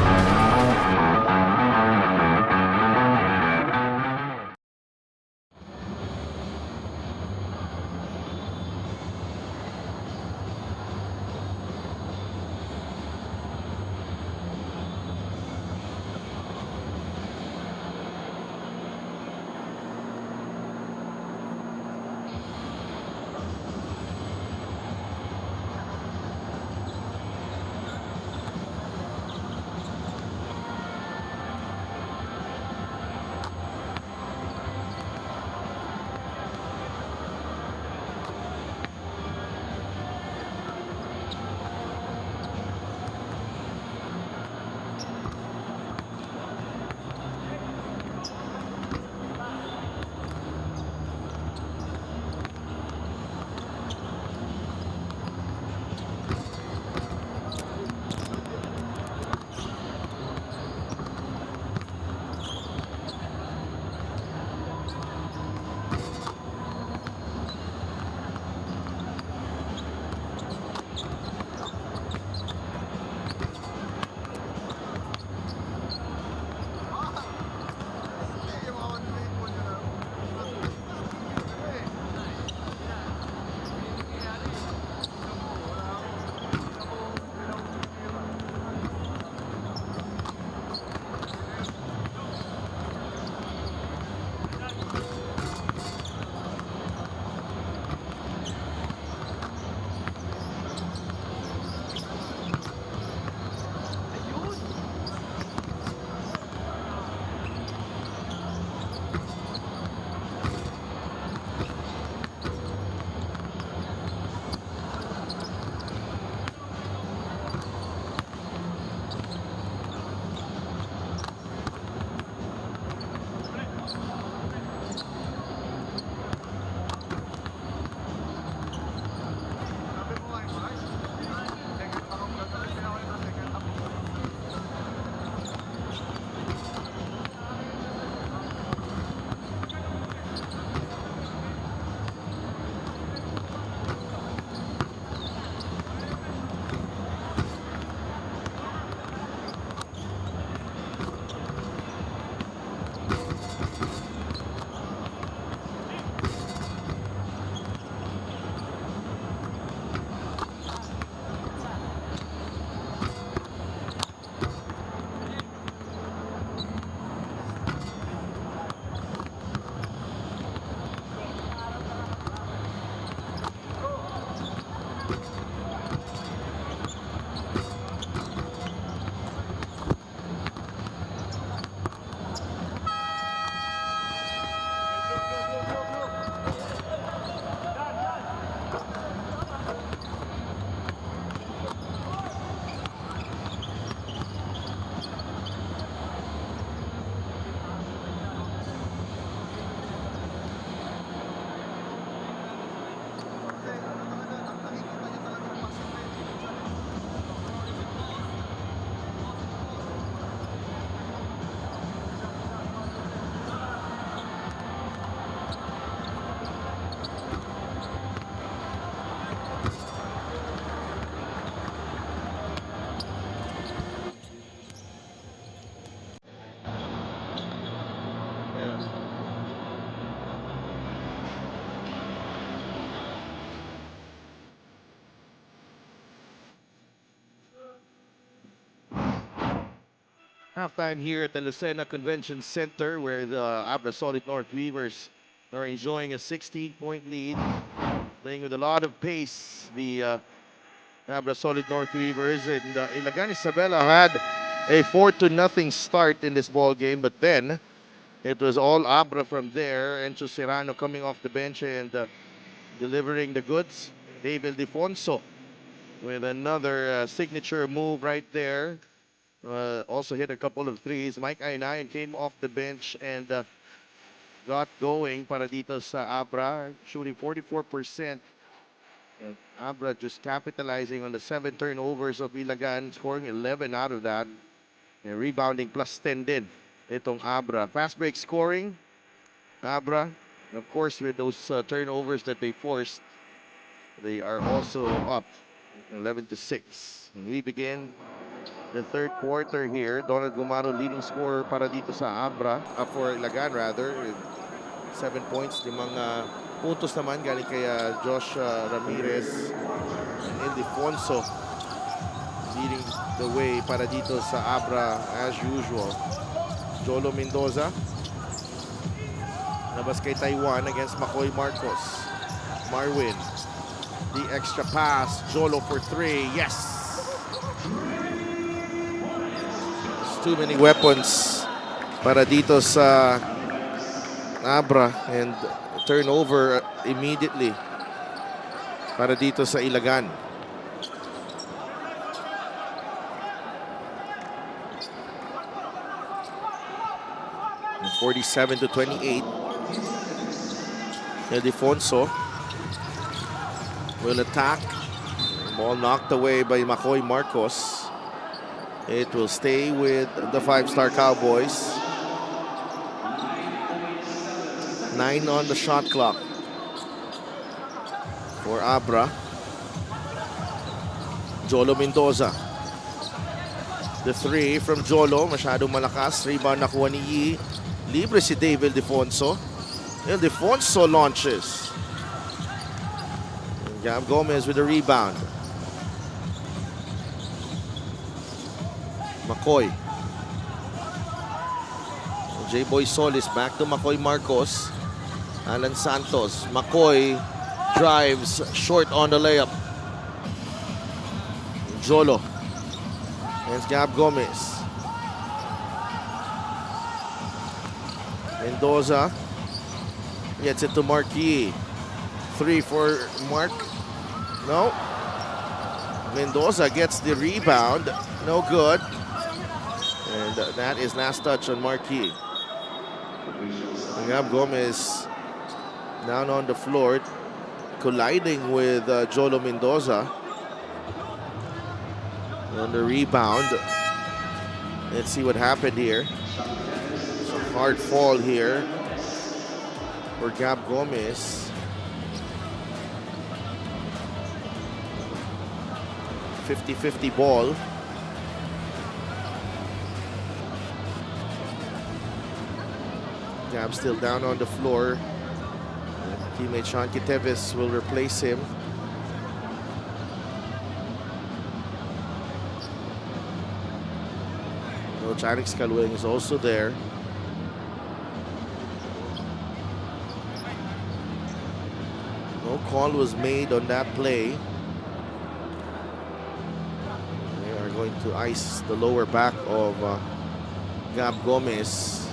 Halftime here at the Lucena Convention Center, where the Abra Solid North Weavers are enjoying a 16-point lead. Playing with a lot of pace, the Abra Solid North Weavers. And Ilagan Isabela had a 4-0 start in this ball game, but then it was all Abra from there. Encho Serrano coming off the bench and delivering the goods. David Defonso with another signature move right there. Also hit a couple of threes. Mike Ainayan came off the bench and got going para dito sa Abra, shooting 44%. And Abra just capitalizing on the 7 turnovers of Ilagan, scoring 11 out of that. And rebounding plus 10 din. Itong Abra. Fast break scoring. Abra, of course, with those turnovers that they forced, they are also up 11-6. And we begin the third quarter here. Donald Gumaro leading scorer para dito sa Abra, for Ilagan rather. 7 points, 5 puntos naman galing kay Josh Ramirez and Ildefonso leading the way para dito sa Abra as usual. Jolo Mendoza labas kay Taiwan against Makoy Marcos. Marwin, the extra pass. Jolo for 3. Yes! There's too many weapons para dito sa Abra and turnover immediately para dito sa Ilagan. And 47-28. Ildefonso will attack. Ball knocked away by Makoy Marcos. It will stay with the 5-star Cowboys. 9 on the shot clock for Abra. Jolo Mendoza. The 3 from Jolo, masyadong malakas. Rebound nakuha ni Yi. Libre si David Defonso. And Defonso launches. And Gab Gomez with a rebound. McCoy. J-Boy Solis back to McCoy Marcos. Alan Santos. McCoy drives short on the layup. Jolo. And Gab Gomez. Mendoza gets it to Marquis. 3 for Mark. No. Mendoza gets the rebound. No good. And that is last touch on Marquis. Gab Gomez down on the floor, colliding with Jolo Mendoza. On the rebound. Let's see what happened here. It's a hard fall here for Gab Gomez. 50-50 ball. Gab still down on the floor. Teammate Sean Kitevis will replace him. Charix Calwing is also there. No call was made on that play. They are going to ice the lower back of Gab Gomez.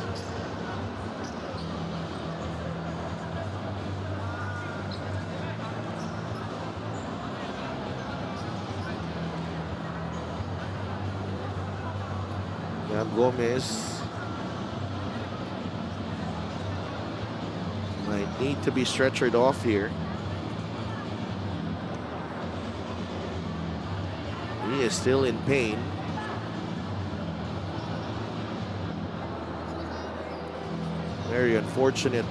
Gab Gomez might need to be stretchered off here. He is still in pain. Very unfortunate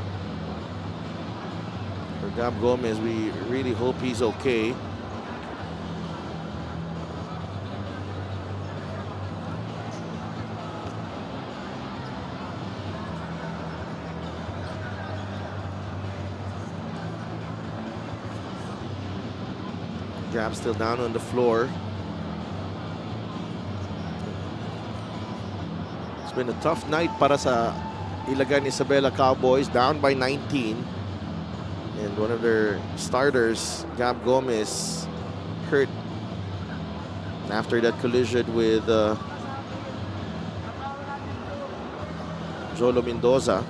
for Gab Gomez. We really hope he's okay. Gab still down on the floor. been a tough night para sa Ilagan Isabela Cowboys, down by 19. And one of their starters, Gab Gomez, hurt after that collision with Jolo Mendoza.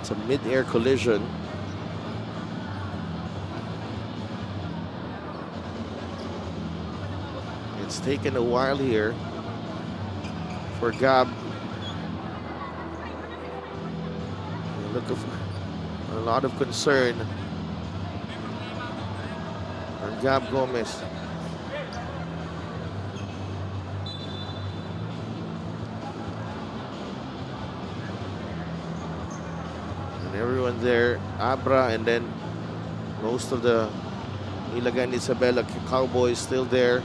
It's a mid-air collision. It's taken a while here for Gab. Look of a lot of concern on Gab Gomez. Everyone there, Abra, and then most of the Ilagan Isabela Cowboys still there.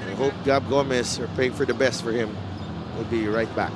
I hope Gab Gomez, are praying for the best for him. We'll be right back.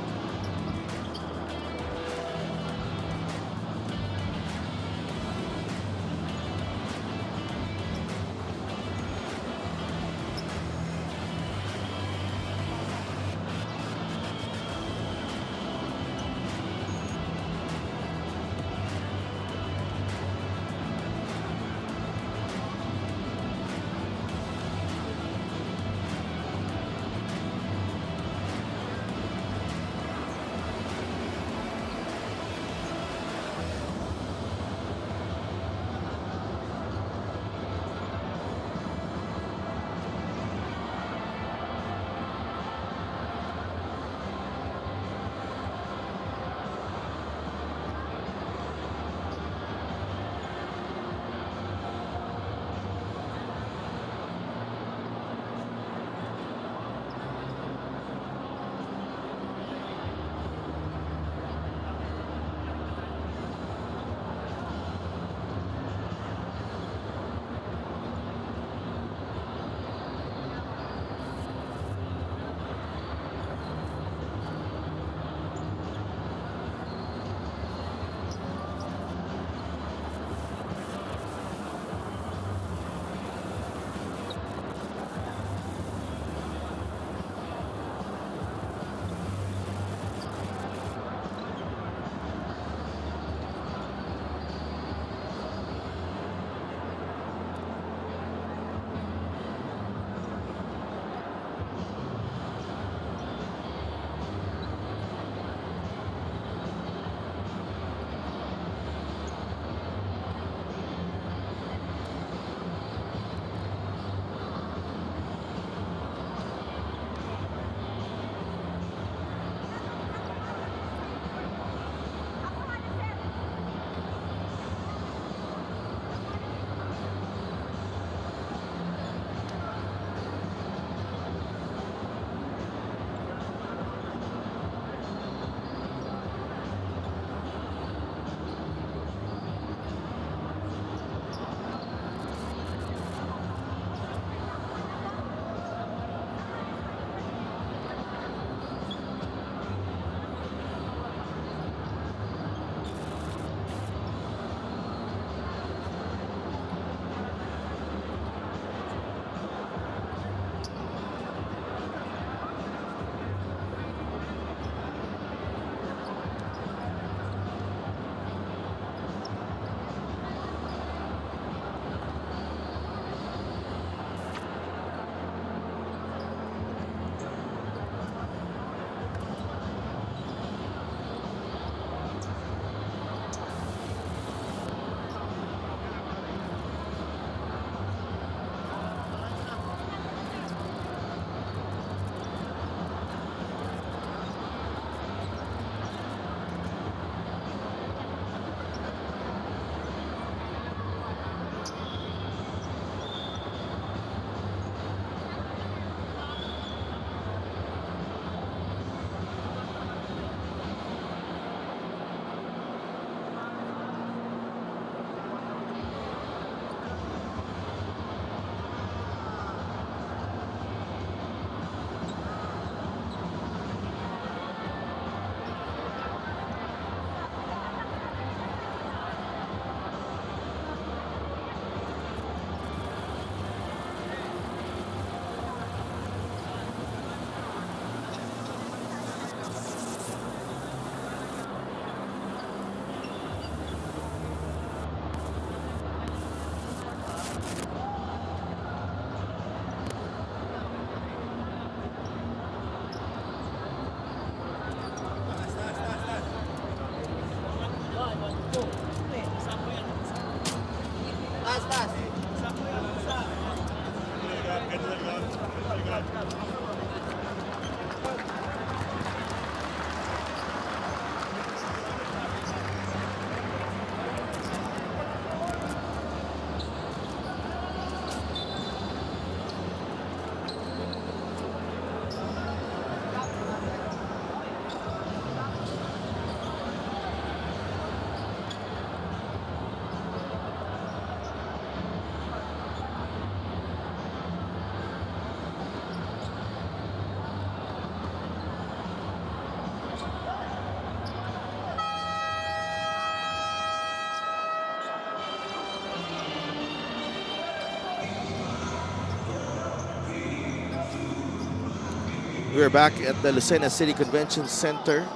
We're back at the Lucena City Convention Center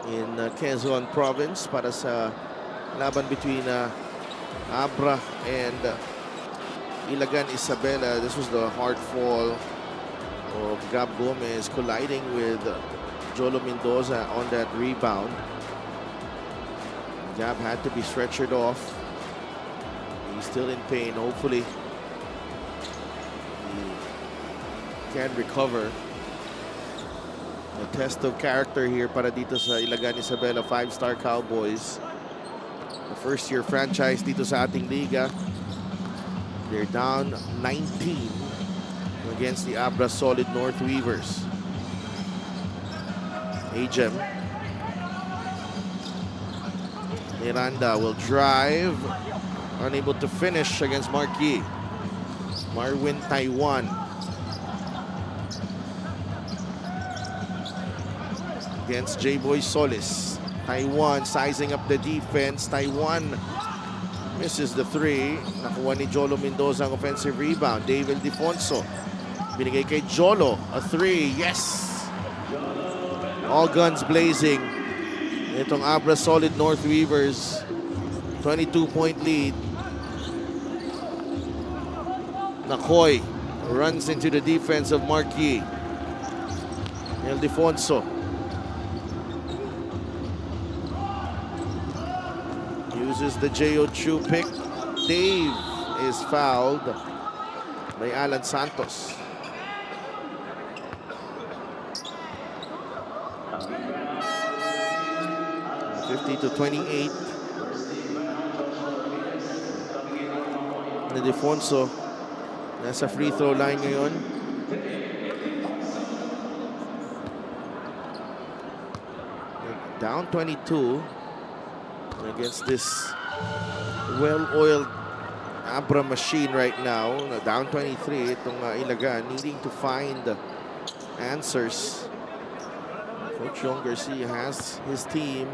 in Quezon Province para sa laban between Abra and Ilagan Isabela. This was the hard fall of Gab Gomez colliding with Jolo Mendoza on that rebound. Gab had to be stretchered off. He's still in pain. Hopefully can recover. A test of character here para dito sa Ilagan Isabela 5-star Cowboys. The first-year franchise dito sa ating liga. They're down 19 against the Abra Solid North Weavers. Ajem. Miranda will drive. Unable to finish against Marquis. Marwin Taiwan. Against J-Boy Solis. Taiwan sizing up the defense. Taiwan misses the three. Nakuha ni Jolo Mendoza ang offensive rebound. David Defonso. Binigay kay Jolo. A three. Yes! All guns blazing. Itong Abra Solid North Weavers. 22-point lead. Nakoy runs into the defense of Marquis. El Defonso. Uses the J.O. Chu pick. Dave is fouled by Alan Santos. To 28. The Defonso nasa free throw line ngayon. Down 22 against this well-oiled Abra machine right now. Down 23 itong Ilagan, needing to find answers. Coach John Garcia has his team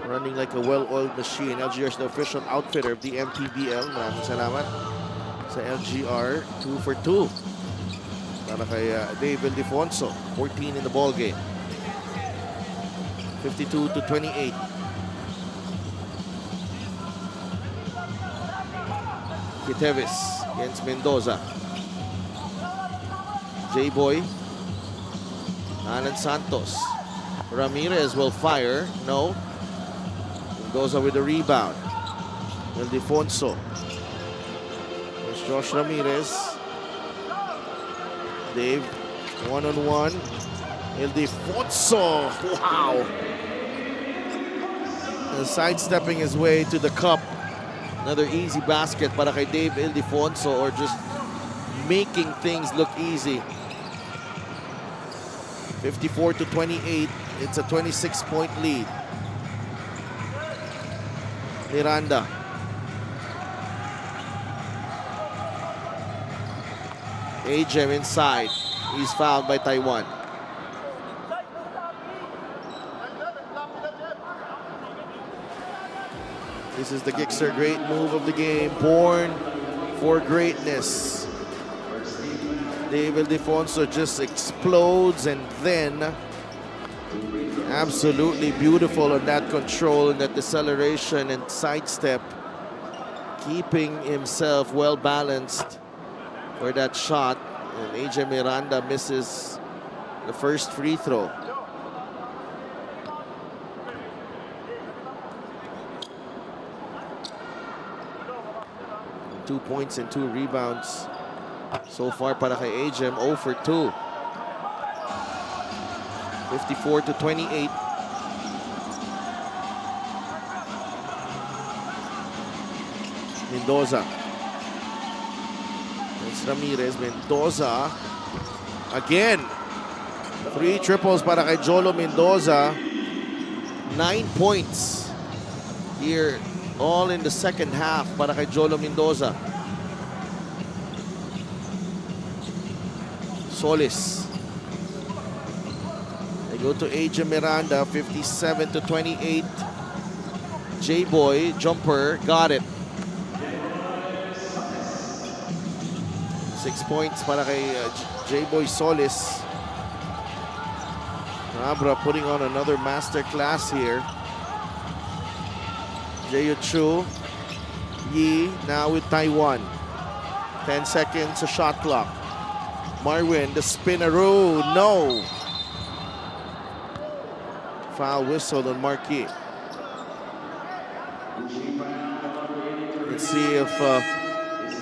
running like a well-oiled machine. LGR is the official outfitter of the MPBL. Maraming salamat sa LGR. 2 for 2 para kay David Defonso. 14 in the ball game. 52 to 28. Kitevis against Mendoza. J-Boy. Alan Santos. Ramirez will fire. No. Mendoza with the rebound. El Defonso. There's Josh Ramirez. Dave, one-on-one. El Defonso. Wow. And sidestepping his way to the cup. Another easy basket para kay Dave El Defonso, or just making things look easy. 54 to 28. It's a 26-point lead. Miranda. Ajem inside. He's fouled by Taiwan. This is the Gixxer great move of the game. Born for greatness. David Defonso just explodes, and then absolutely beautiful on that control and that deceleration and sidestep, keeping himself well balanced for that shot. And AJ Miranda misses the first free throw. .2 points and 2 rebounds So far para kay Ajem, 0 for 2. 54-28. Mendoza. It's Ramirez. Mendoza. Again. 3 triples para kay Jolo Mendoza. 9 points here, all in the second half para kay Jolo Mendoza. Solis. They go to AJ Miranda, 57-28. J-Boy, jumper, got it. 6 points para kay J-Boy Solis. Abra putting on another master class here. Jae Chu. Yi now with Taiwan. 10 seconds, a shot clock. Marwin, the spinneroo, no. Foul whistle on Marquis. Let's see if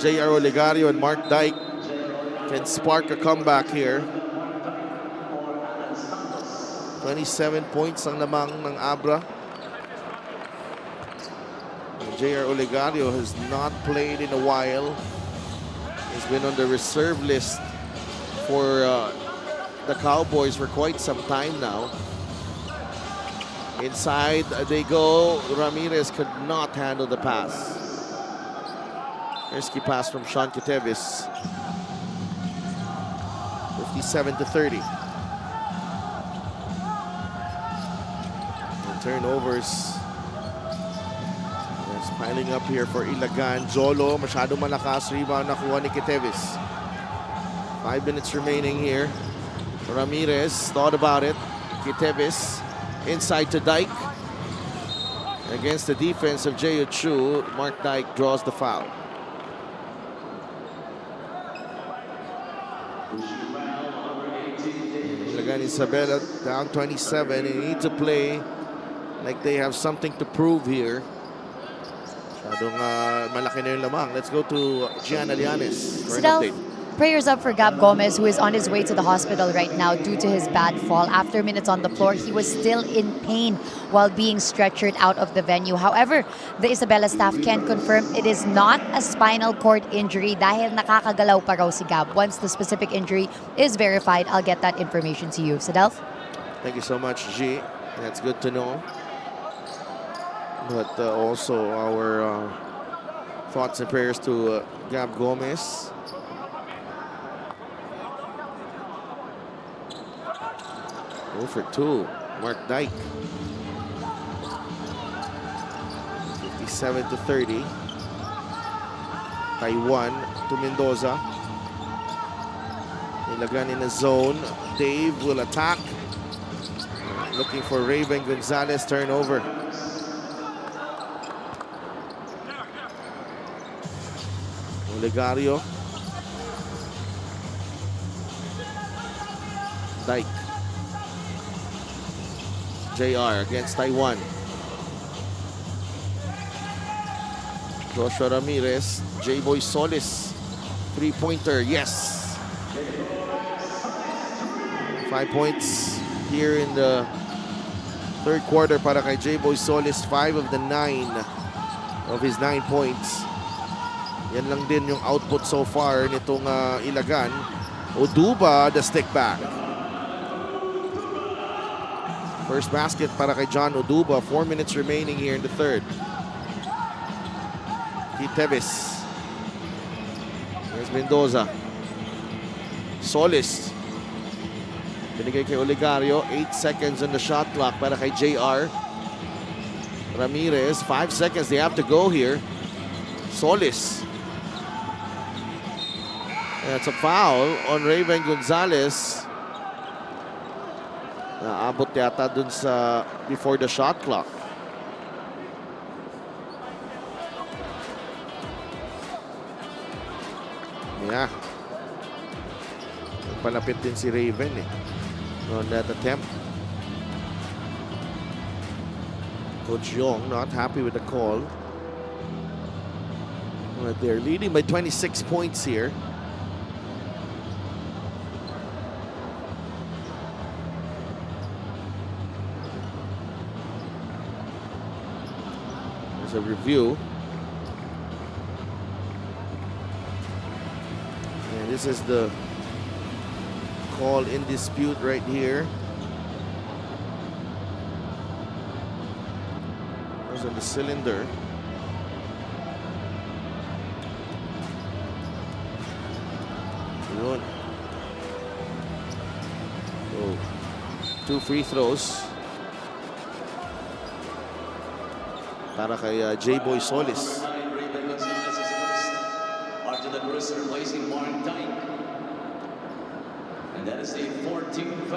J.R. Olegario and Mark Dyke can spark a comeback here. 27 points ang lamang ng Abra. J.R. Olegario has not played in a while. He's been on the reserve list for the Cowboys for quite some time now. Inside they go. Ramirez could not handle the pass. Risky pass from Sean Ketevis. 57-30. Turnovers. It's piling up here for Ilagan. Jolo, masyado malakas. Rebound nakuha ni Ketevis. 5 minutes remaining here. Ramirez thought about it. Ketevis inside to Dyke. Against the defense of Jae Chu, Mark Dyke draws the foul. Ilagan Isabela down 27. They need to play like they have something to prove here. Masyadong malaki na yung lamang. Let's go to Gian Alianes for an update. Prayers up for Gab Gomez, who is on his way to the hospital right now due to his bad fall. After minutes on the floor, he was still in pain while being stretchered out of the venue. However, the Isabela staff can confirm it is not a spinal cord injury dahil nakakagalaw pa raw si Gab. Once the specific injury is verified, I'll get that information to you. Sadelf? Thank you so much, G. That's good to know. But also our thoughts and prayers to Gab Gomez. Go for 2. Mark Dyke. 57-30. Taiwan to Mendoza. Ilagan in the zone. Dave will attack. Looking for Raven Gonzalez, turnover. Olegario. Dyke. JR against Taiwan. Joshua Ramirez. J-Boy Solis. 3-pointer, yes. 5 points here in the third quarter para kay J-Boy Solis. 5 of the 9 of his 9 points. Yan lang din yung output so far nitong Ilagan. Oduba, the stick back. First basket para kay John Oduba. 4 minutes remaining here in the third. Ketevis. Here's Mendoza. Solis. Binigay kay Olegario. 8 seconds on the shot clock para kay JR. Ramirez. 5 seconds. They have to go here. Solis. That's a foul on Raven Gonzalez. Naabot yata dun sa before the shot clock. Yeah. Nagpalapit din si Raven on that attempt. Coach Yong not happy with the call. But they're leading by 26 points here. There's a review. And this is the call in dispute right here. Was on the cylinder. Yun. So, 2 free throws para kay J-Boy Solis.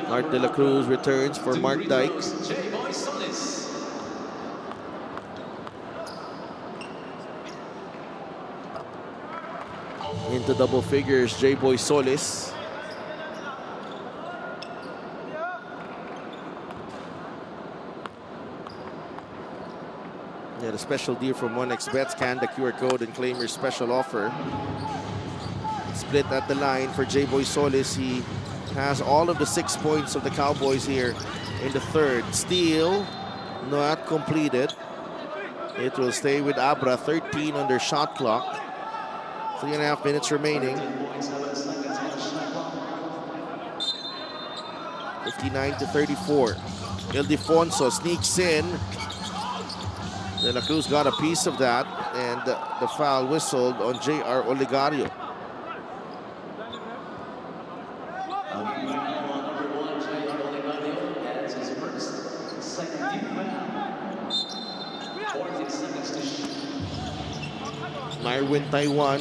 Art de la Cruz returns for Mark Dyke. Into double figures, J-Boy Solis. Get a special deal from 1xBet. Scan the QR code and claim your special offer. Split at the line for J-Boy Solis. He has all of the 6 points of the Cowboys here in the third. Steal, not completed. It will stay with Abra, 13 on their shot clock. 3.5 minutes remaining. 59-34. Ildefonso sneaks in. De La Cruz got a piece of that, and the foul whistled on J.R. Olegario. Marwin Taiwan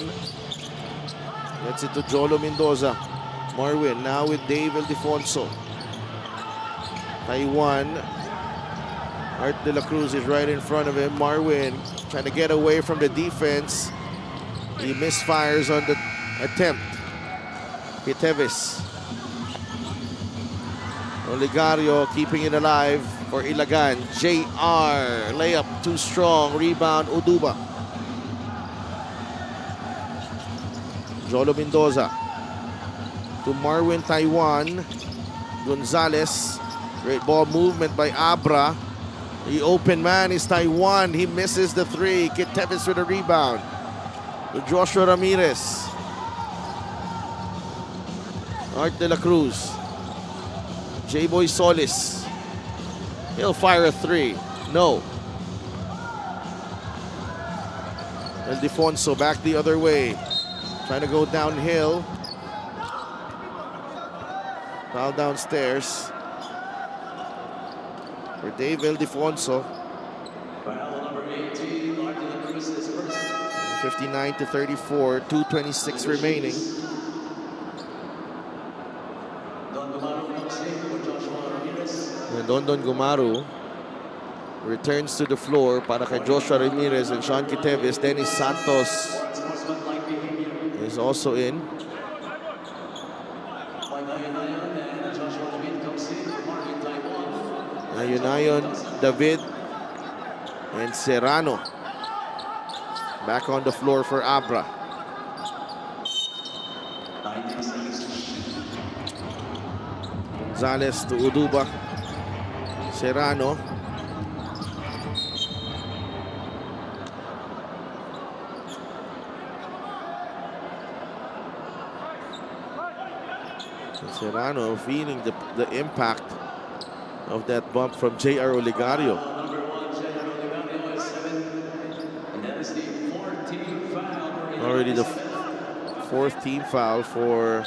gets it to Jolo Mendoza. Marwin now with Dave Ildefonso. Taiwan. Art de la Cruz is right in front of him. Marwin trying to get away from the defense. He misfires on the attempt. Pitevis. Olegario keeping it alive for Ilagan. JR. Layup too strong. Rebound Uduba. Jolo Mendoza to Marwin Taiwan. Gonzalez. Great ball movement by Abra. The open man is Taiwan. He misses the three. Kit Tevis with a rebound. To Joshua Ramirez. Art de la Cruz. J-Boy Solis. He'll fire a three. No. Ildefonso back the other way. Trying to go downhill. Foul downstairs. For Dave Ildefonso. 59-34, 2:26 remaining. And Dondon Gumaru returns to the floor para kay Joshua Ramirez and Sean Kitevis. Dennis Santos is also in. Ayunayon, David, and Serrano back on the floor for Abra. Gonzalez to Uduba. Serrano. Serrano feeling the impact of that bump from J.R. Olegario. Already the fourth team foul for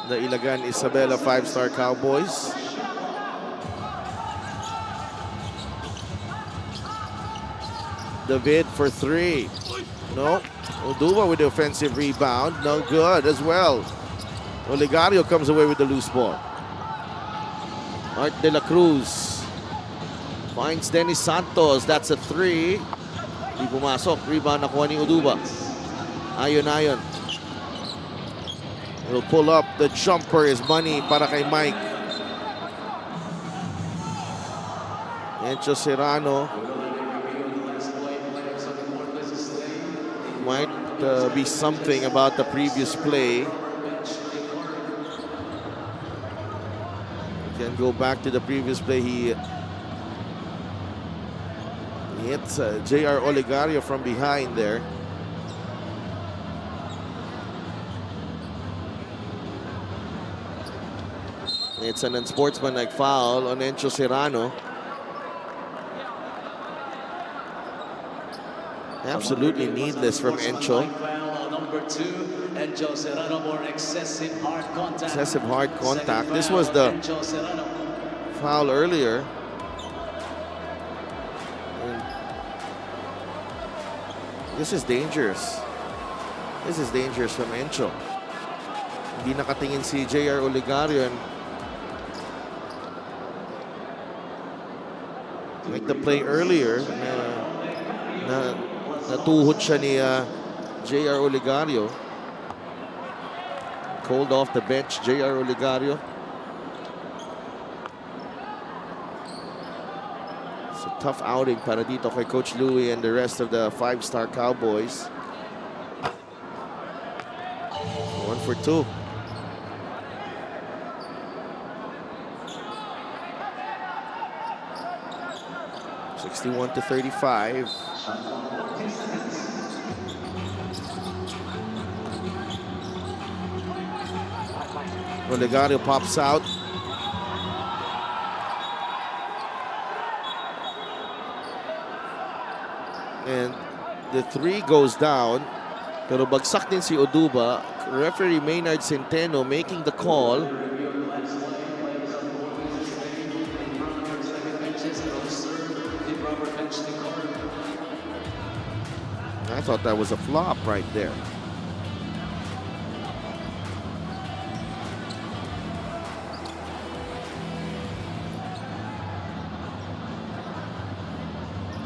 the Ilagan Isabela five-star Cowboys. David for three. No. Uduba with the offensive rebound. No good as well. Olegario comes away with the loose ball. Art de la Cruz finds Dennis Santos. That's a three. Di pumasok. Rebound nakuha ni Uduba. Ayon. Will pull up. The jumper is money para kay Mike. Encho Serrano might be something about the previous play. Can go back to the previous play. He Hits J.R. Olegario from behind there. It's an unsportsmanlike foul on Encho Serrano. Absolutely needless from Encho. Number 2, Encho Serrano, more excessive hard contact. Excessive hard contact. This was the foul earlier. And this is dangerous. This is dangerous from Encho. Hindi nakatingin si J.R. Olegario and like the play earlier na natuhod siya ni J.R. Olegario. Called off the bench, J.R. Olegario. It's a tough outing para dito kay Coach Louie and the rest of the five-star Cowboys. 1 for 2. (61 to 35). Olegario pops out. And the 3 goes down. Pero bagsak din si Oduba. Referee Maynard Centeno making the call. I thought that was a flop right there.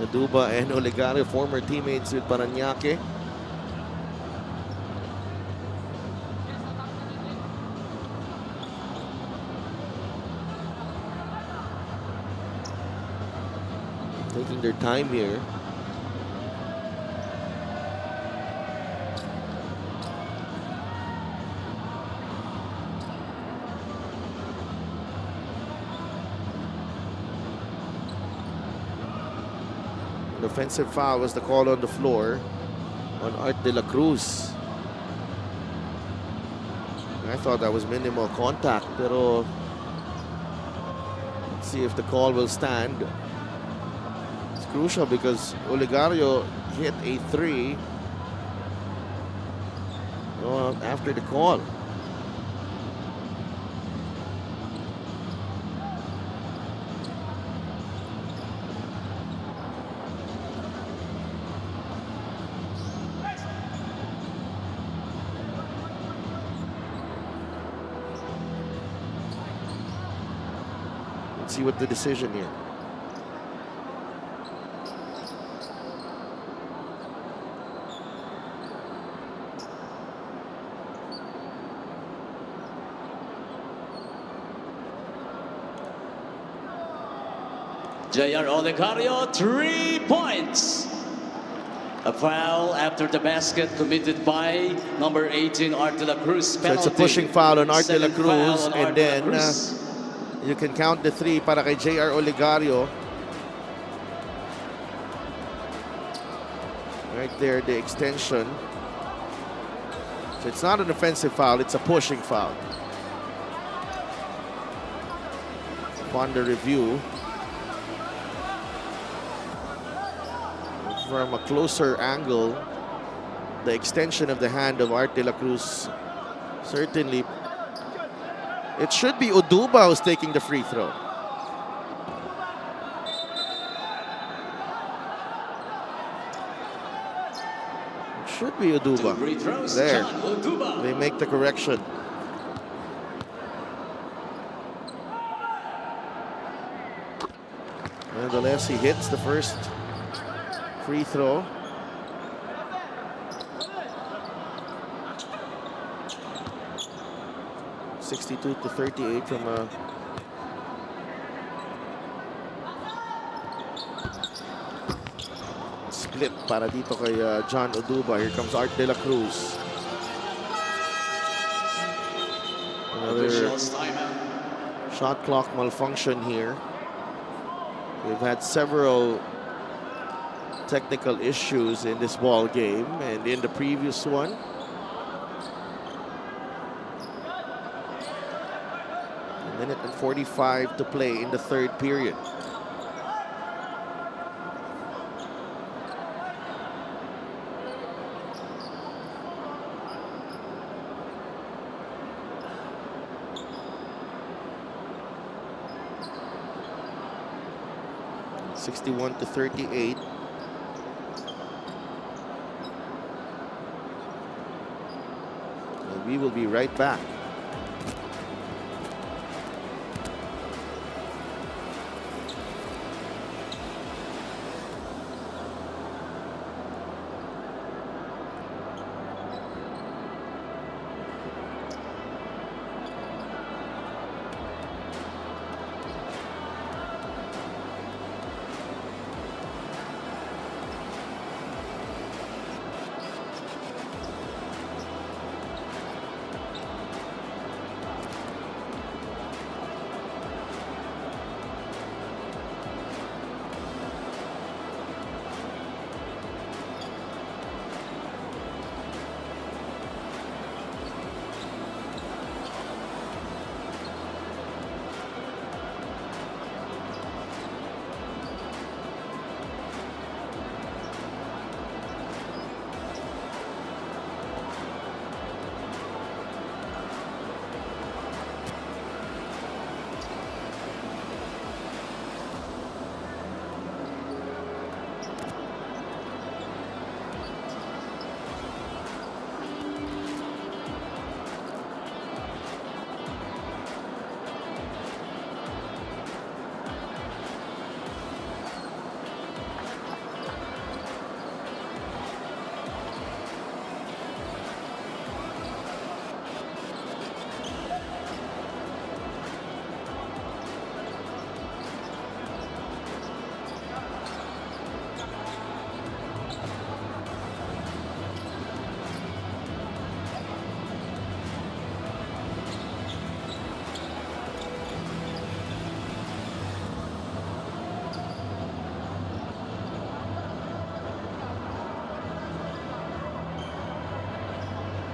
Oduba and Olegario, former teammates with Parañaque. Taking their time here. An offensive foul was the call on the floor on Art de la Cruz. I thought that was minimal contact, pero let's see if the call will stand. It's crucial because Olegario hit a 3 after the call. See what the decision here. J.R. Olegario, 3 points. A foul after the basket committed by number 18, Art de la Cruz. So it's a pushing foul on Art de la Cruz, and then you can count the 3 para kay J.R. Olegario. Right there, the extension. So it's not an offensive foul, it's a pushing foul. Upon the review, from a closer angle, the extension of the hand of Art de la Cruz certainly. It should be Oduba who's taking the free throw. It should be Oduba. There. They make the correction. Nonetheless, he hits the first free throw. (62 to 38) from a split para dito kay John Oduba. Here comes Art de la Cruz. Another shot clock malfunction here. We've had several technical issues in this ball game and in the previous one. A minute and 45 to play in the third period. (61-38). And we will be right back.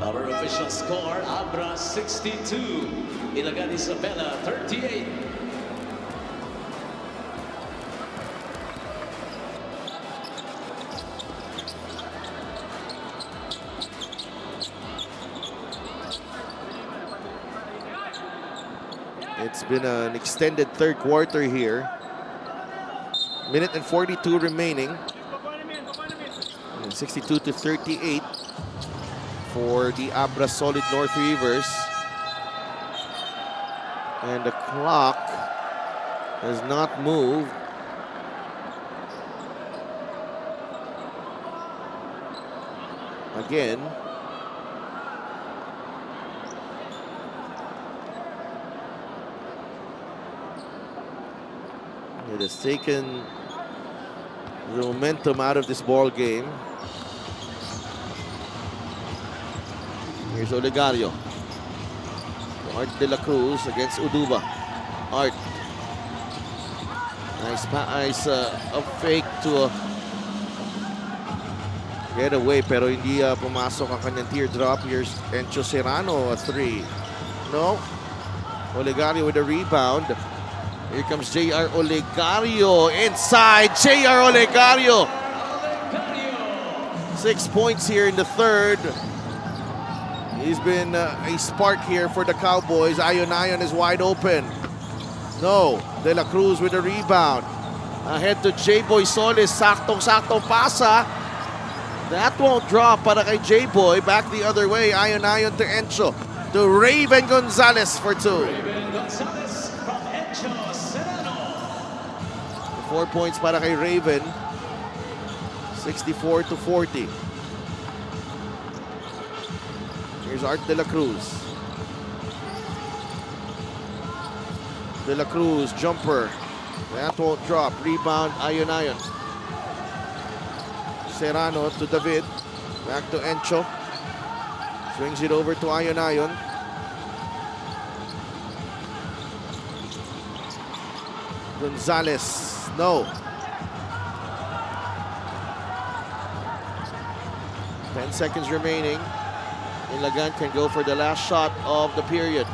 Our official score, Abra 62, Ilagan Isabela 38. It's been an extended third quarter here. Minute and 42 remaining. 62-38 for the Abra Solid North Reavers. And the clock has not moved. Again. It has taken the momentum out of this ball game. Here's Olegario. Art de la Cruz against Uduba. Art. Nice a fake to a getaway, pero hindi pumasok ang kanyang teardrop. Here's Encho Serrano, a three. No. Olegario with a rebound. Here comes J.R. Olegario inside. J.R. Olegario. 6 points here in the third. He's been a spark here for the Cowboys. Ayon is wide open. No. De La Cruz with a rebound. Ahead to J-Boy Solis. Saktong-sakto pasa. That won't drop para kay J-Boy. Back the other way. Ayon to Encho. To Raven Gonzalez for two. Raven Gonzalez from Encho Serrano. 4 points para kay Raven. 64-40. Here's Art de la Cruz. De La Cruz, jumper. That won't drop. Rebound, Ayon. Serrano to David. Back to Encho. Swings it over to Ayon. Gonzalez, no. 10 seconds remaining. Ilagan can go for the last shot of the period.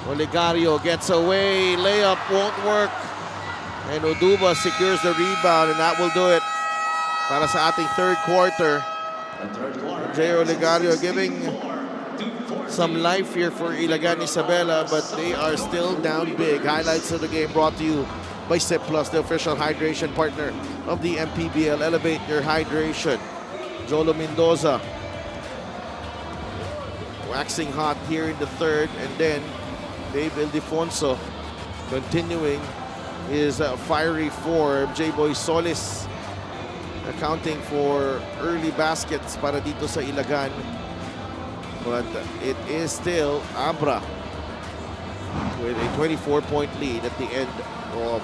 Olegario gets away. Layup won't work. And Oduba secures the rebound, and that will do it para sa ating third quarter. Jay Olegario giving some life here for Ilagan Isabela, but they are still down big. Highlights of the game brought to you by Sip Plus, the official hydration partner of the MPBL. Elevate your hydration. Jolo Mendoza waxing hot here in the third, and then Dave Ildefonso continuing his fiery form. J-Boy Solis accounting for early baskets para dito sa Ilagan. But it is still Abra with a 24-point lead at the end of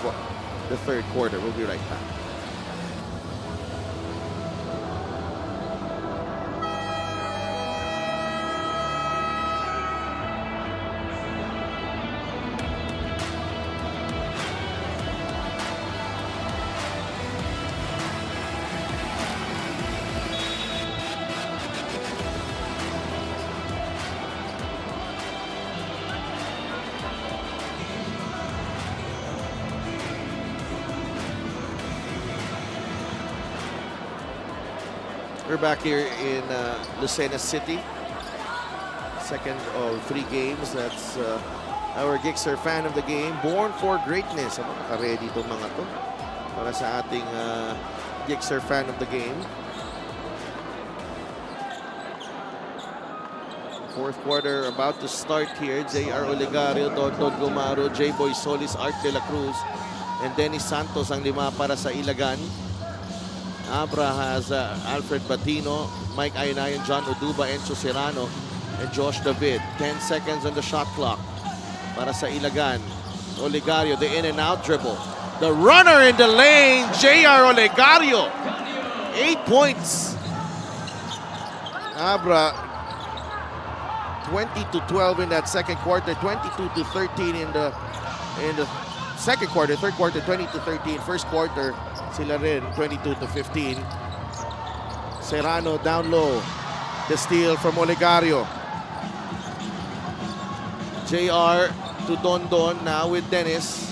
the third quarter. We'll be right back. We're back here in Lucena City. Second of 3 games. That's our Gixxer fan of the game. Born for greatness. Naka-ready itong mga to para sa ating Gixxer fan of the game. Fourth quarter about to start here. J.R. Olegario, Don Gumaro, J-Boy Solis, Art De La Cruz, and Dennis Santos ang 5 para sa Ilagan. Abra has Alfred Batino, Mike Ayanayan, John Oduba, Enzo Serrano, and Josh David. 10 seconds on the shot clock para sa Ilagan. Olegario, the in and out dribble. The runner in the lane, J.R. Olegario. 8 points. Abra 20-12 in that second quarter, 22-13 in the second quarter, third quarter 20-13, first quarter sila rin 22-15. Serrano down low. The steal from Olegario. JR to Don now with Dennis.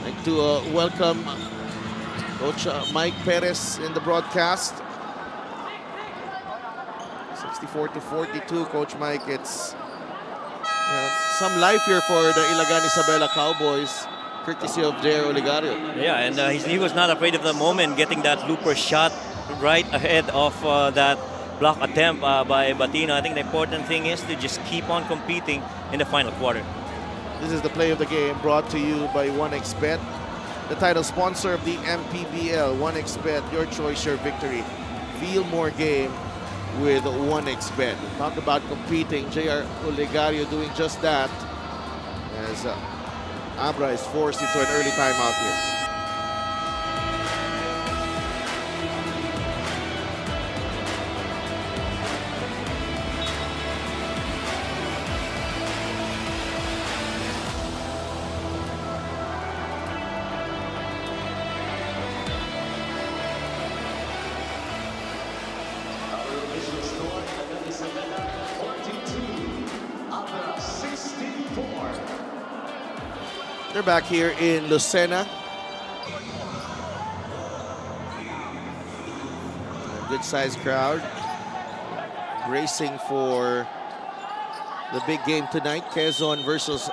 Like to welcome Coach Mike Perez in the broadcast. 64-42, Coach Mike. It's some life here for the Ilagan Isabela Cowboys, courtesy of J.R. Olegario. Yeah, and he was not afraid of the moment, getting that looper shot right ahead of that block attempt by Batino. I think the important thing is to just keep on competing in the final quarter. This is the play of the game brought to you by 1xBet, the title sponsor of the MPBL. 1xBet, your choice, your victory. Feel more game with 1xBet. Talk about competing. J.R. Olegario doing just that as Abra is forced into an early timeout here. They're back here in Lucena. A good-sized crowd racing for the big game tonight, Quezon versus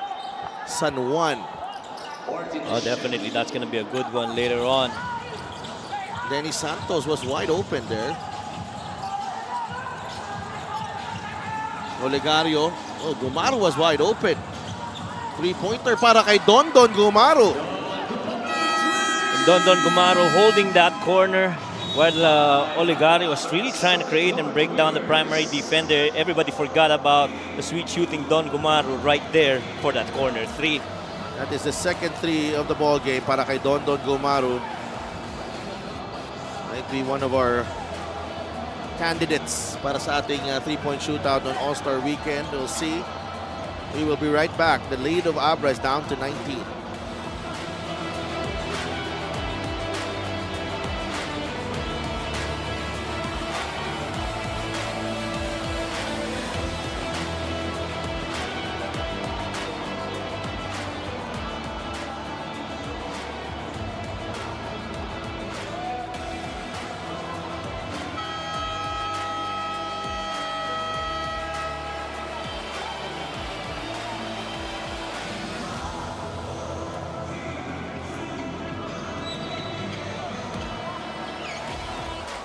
San Juan. Oh, definitely, that's going to be a good one later on. Denny Santos was wide open there. Olegario. Oh, Gumaro was wide open. Three-pointer para kay Don Gumaro. And Don Gumaro holding that corner while Olegario was really trying to create and break down the primary defender. Everybody forgot about the sweet shooting Don Gumaro right there for that corner 3. That is the second 3 of the ball game para kay Don Gumaro. Might be one of our candidates para sa ating 3-point shootout on All-Star Weekend. We'll see. We will be right back. The lead of Abra is down to 19.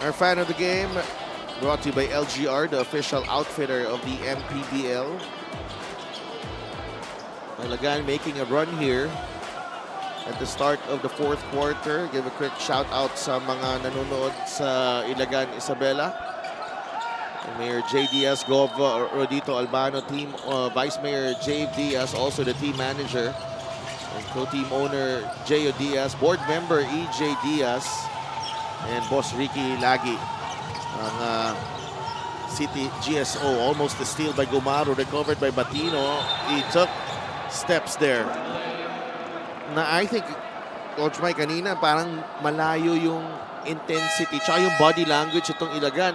Our fan of the game brought to you by LGR, the official outfitter of the MPBL. Ilagan making a run here at the start of the fourth quarter. Give a quick shout out sa mga nanonood sa Ilagan, Isabela. Mayor J. Diaz, Gov. Rodito Albano, team Vice Mayor J. Diaz, also the team manager. And co-team owner J.O. Diaz, board member E.J. Diaz, and Boss Ricky Lagi. Ang City GSO, almost a steal by Gumaro, recovered by Batino. He took steps there. Na I think, Coach Mike, kanina parang malayo yung intensity tsaka yung body language itong Ilagan.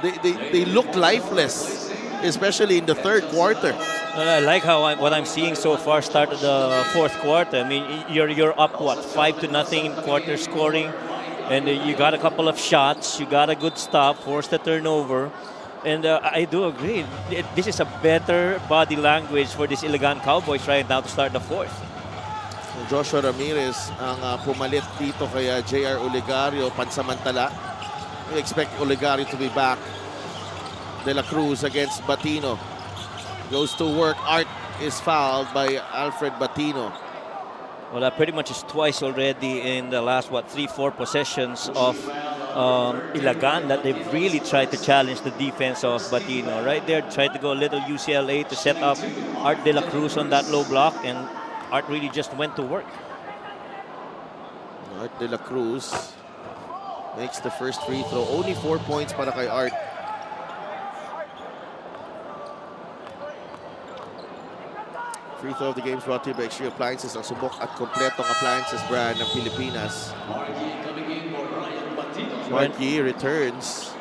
They look lifeless, especially in the third quarter. I like what I'm seeing so far. Start of the fourth quarter. I mean, you're up what 5-0 in quarter scoring, and you got a couple of shots. You got a good stop, forced a turnover, and I do agree. This is a better body language for this Ilagan Cowboys right now to start the fourth. Joshua Ramirez ang pumalit dito kaya JR Olegario pansamantala. We expect Olegario to be back. De La Cruz against Batino. Goes to work. Art is fouled by Alfred Batino. Well, that pretty much is twice already in the last, 3-4 possessions of Ilagan that they've really tried to challenge the defense of Batino. Right there, tried to go a little UCLA to set up Art De La Cruz on that low block, and Art really just went to work. Art De La Cruz makes the first free throw. Only 4 points para kay Art. Free throw of the game is brought to you by Extreme Appliances, ang subok at kompletong appliances brand ng Pilipinas. Marquis returns,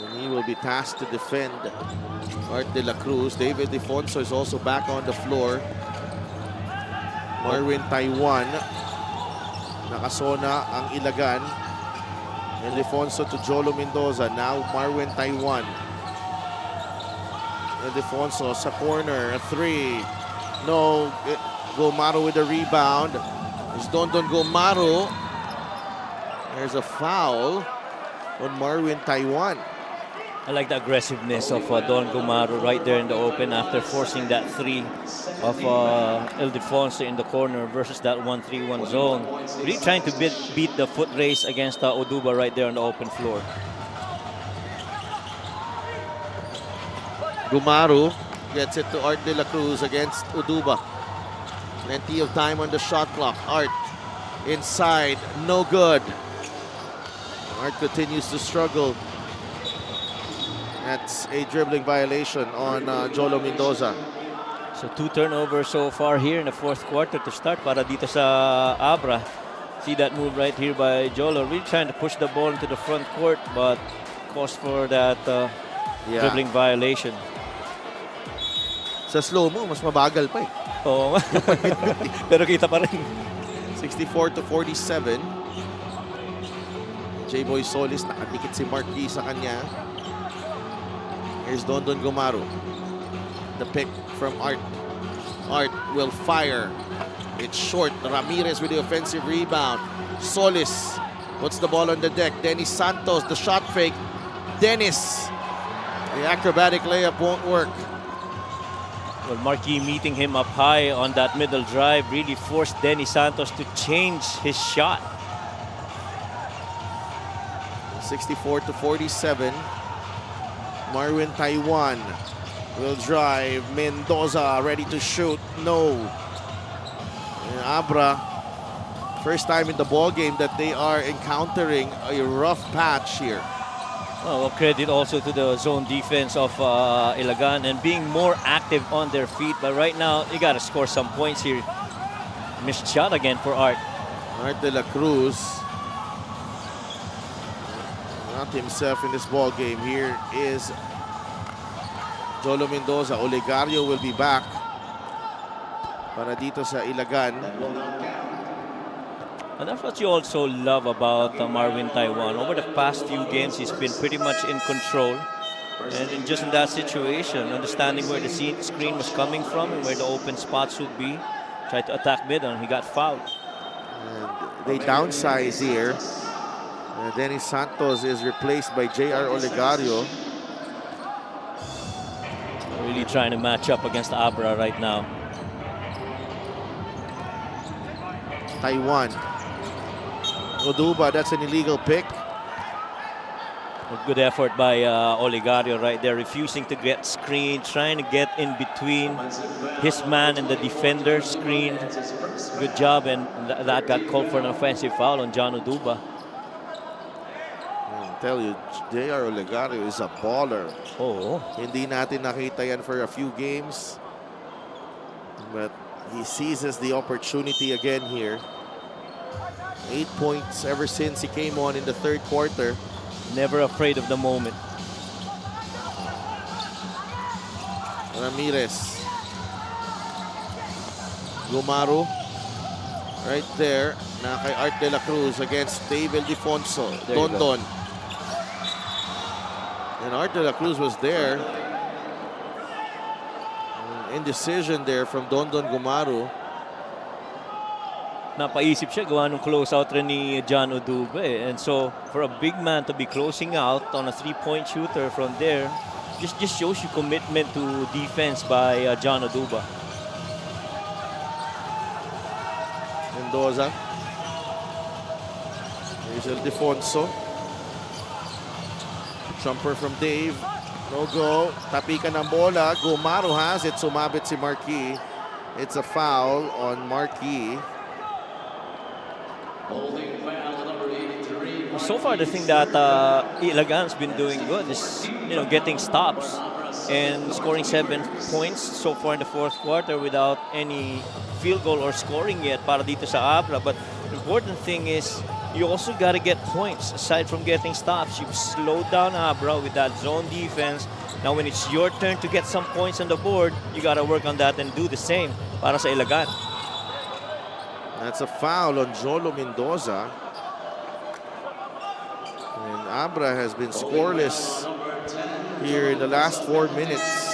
and he will be tasked to defend Art De La Cruz. David Defonso is also back on the floor. Marwin Taiwan, nakasona ang Ilagan. And Defonso to Jolo Mendoza, now Marwin Taiwan. And Defonso sa corner, a three. No, Gomaro with the rebound. It's Dondon Gomaro. There's a foul on Marwin Taiwan. I like the aggressiveness of Don Gumaro right there in the open after forcing that three of Ildefonso in the corner versus that 1-3-1 zone. Really trying to beat the foot race against Oduba right there on the open floor. Gumaro gets it to Art De La Cruz against Oduba. Plenty of time on the shot clock. Art inside, no good. Art continues to struggle. That's a dribbling violation on Jolo Mendoza. So 2 turnovers so far here in the fourth quarter to start para dito sa Abra. See that move right here by Jolo. Really trying to push the ball into the front court, but caused for that dribbling violation. Sa slow-mo, mas mabagal pa eh. Oo nga. Pero kita pa rin. 64-47. J-Boy Solis, nakadikit si Mark D sa kanya. Here's Dondon Gomaro. The pick from Art. Art will fire. It's short. Ramirez with the offensive rebound. Solis puts the ball on the deck. Dennis Santos, the shot fake. Dennis. The acrobatic layup won't work. Well, Marquis meeting him up high on that middle drive really forced Denny Santos to change his shot. 64-47. Marwin Taiwan will drive. Mendoza ready to shoot. No. And Abra, first time in the ball game that they are encountering a rough patch here. Well, credit also to the zone defense of Ilagan and being more active on their feet. But right now, you got to score some points here. Missed shot again for Art. Art De La Cruz. Not himself in this ball game. Here is Jolo Mendoza. Olegario will be back para dito sa Ilagan. And that's what you also love about Marwin Taiwan. Over the past few games, he's been pretty much in control. And just in that situation, understanding where the screen was coming from and where the open spots would be, tried to attack mid and he got fouled. And they downsize here. Dennis Santos is replaced by J.R. Olegario. Really trying to match up against Abra right now. Taiwan. Oduba, that's an illegal pick. A good effort by Olegario right there, refusing to get screened, trying to get in between his man and the defender screen. Good job, and that got called for an offensive foul on John Oduba. I tell you, J.R. Olegario is a baller. Oh, Hindi natin nakita yan for a few games. But he seizes the opportunity again here. 8 points ever since he came on in the third quarter. never afraid of the moment. Ramirez. Gumaru. Right there. Na kay Art de la Cruz against David Defonso. There you go. Dondon. And Art de la Cruz was there. Indecision there from Dondon Gumaru. Napaisip siya, gawa nung closeout rin ni John Oduba eh. And so, for a big man to be closing out on a three-point shooter from there, just shows you commitment to defense by John Oduba. Mendoza. Here's El Defonso. Jumper from Dave. No go. Tapikan ng bola. Gumaru has it. Sumabit si Marquis. It's a foul on Marquis. So far, the thing that Ilagan's been doing good is, getting stops and scoring 7 points so far in the fourth quarter without any field goal or scoring yet para dito sa Abra. But the important thing is you also got to get points aside from getting stops. You slow down Abra with that zone defense. Now, when it's your turn to get some points on the board, you got to work on that and do the same para sa Ilagan. That's a foul on Jolo Mendoza. And Abra has been scoreless here in the last 4 minutes.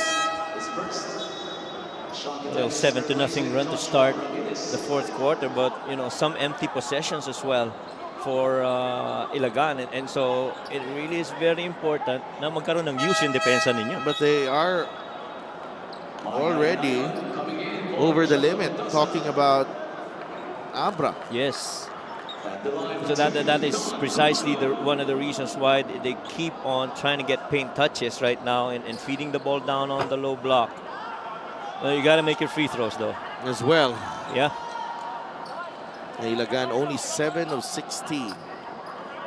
Well, 7-0 run to start the fourth quarter, but some empty possessions as well for Ilagan, and so it really is very important na magkaroon ng use yung depensa ninyo. But they are already over the limit, talking about Abra. Yes. So that is precisely one of the reasons why they keep on trying to get paint touches right now and feeding the ball down on the low block. Well, you got to make your free throws though. As well. Yeah. Ilagan only 7 of 16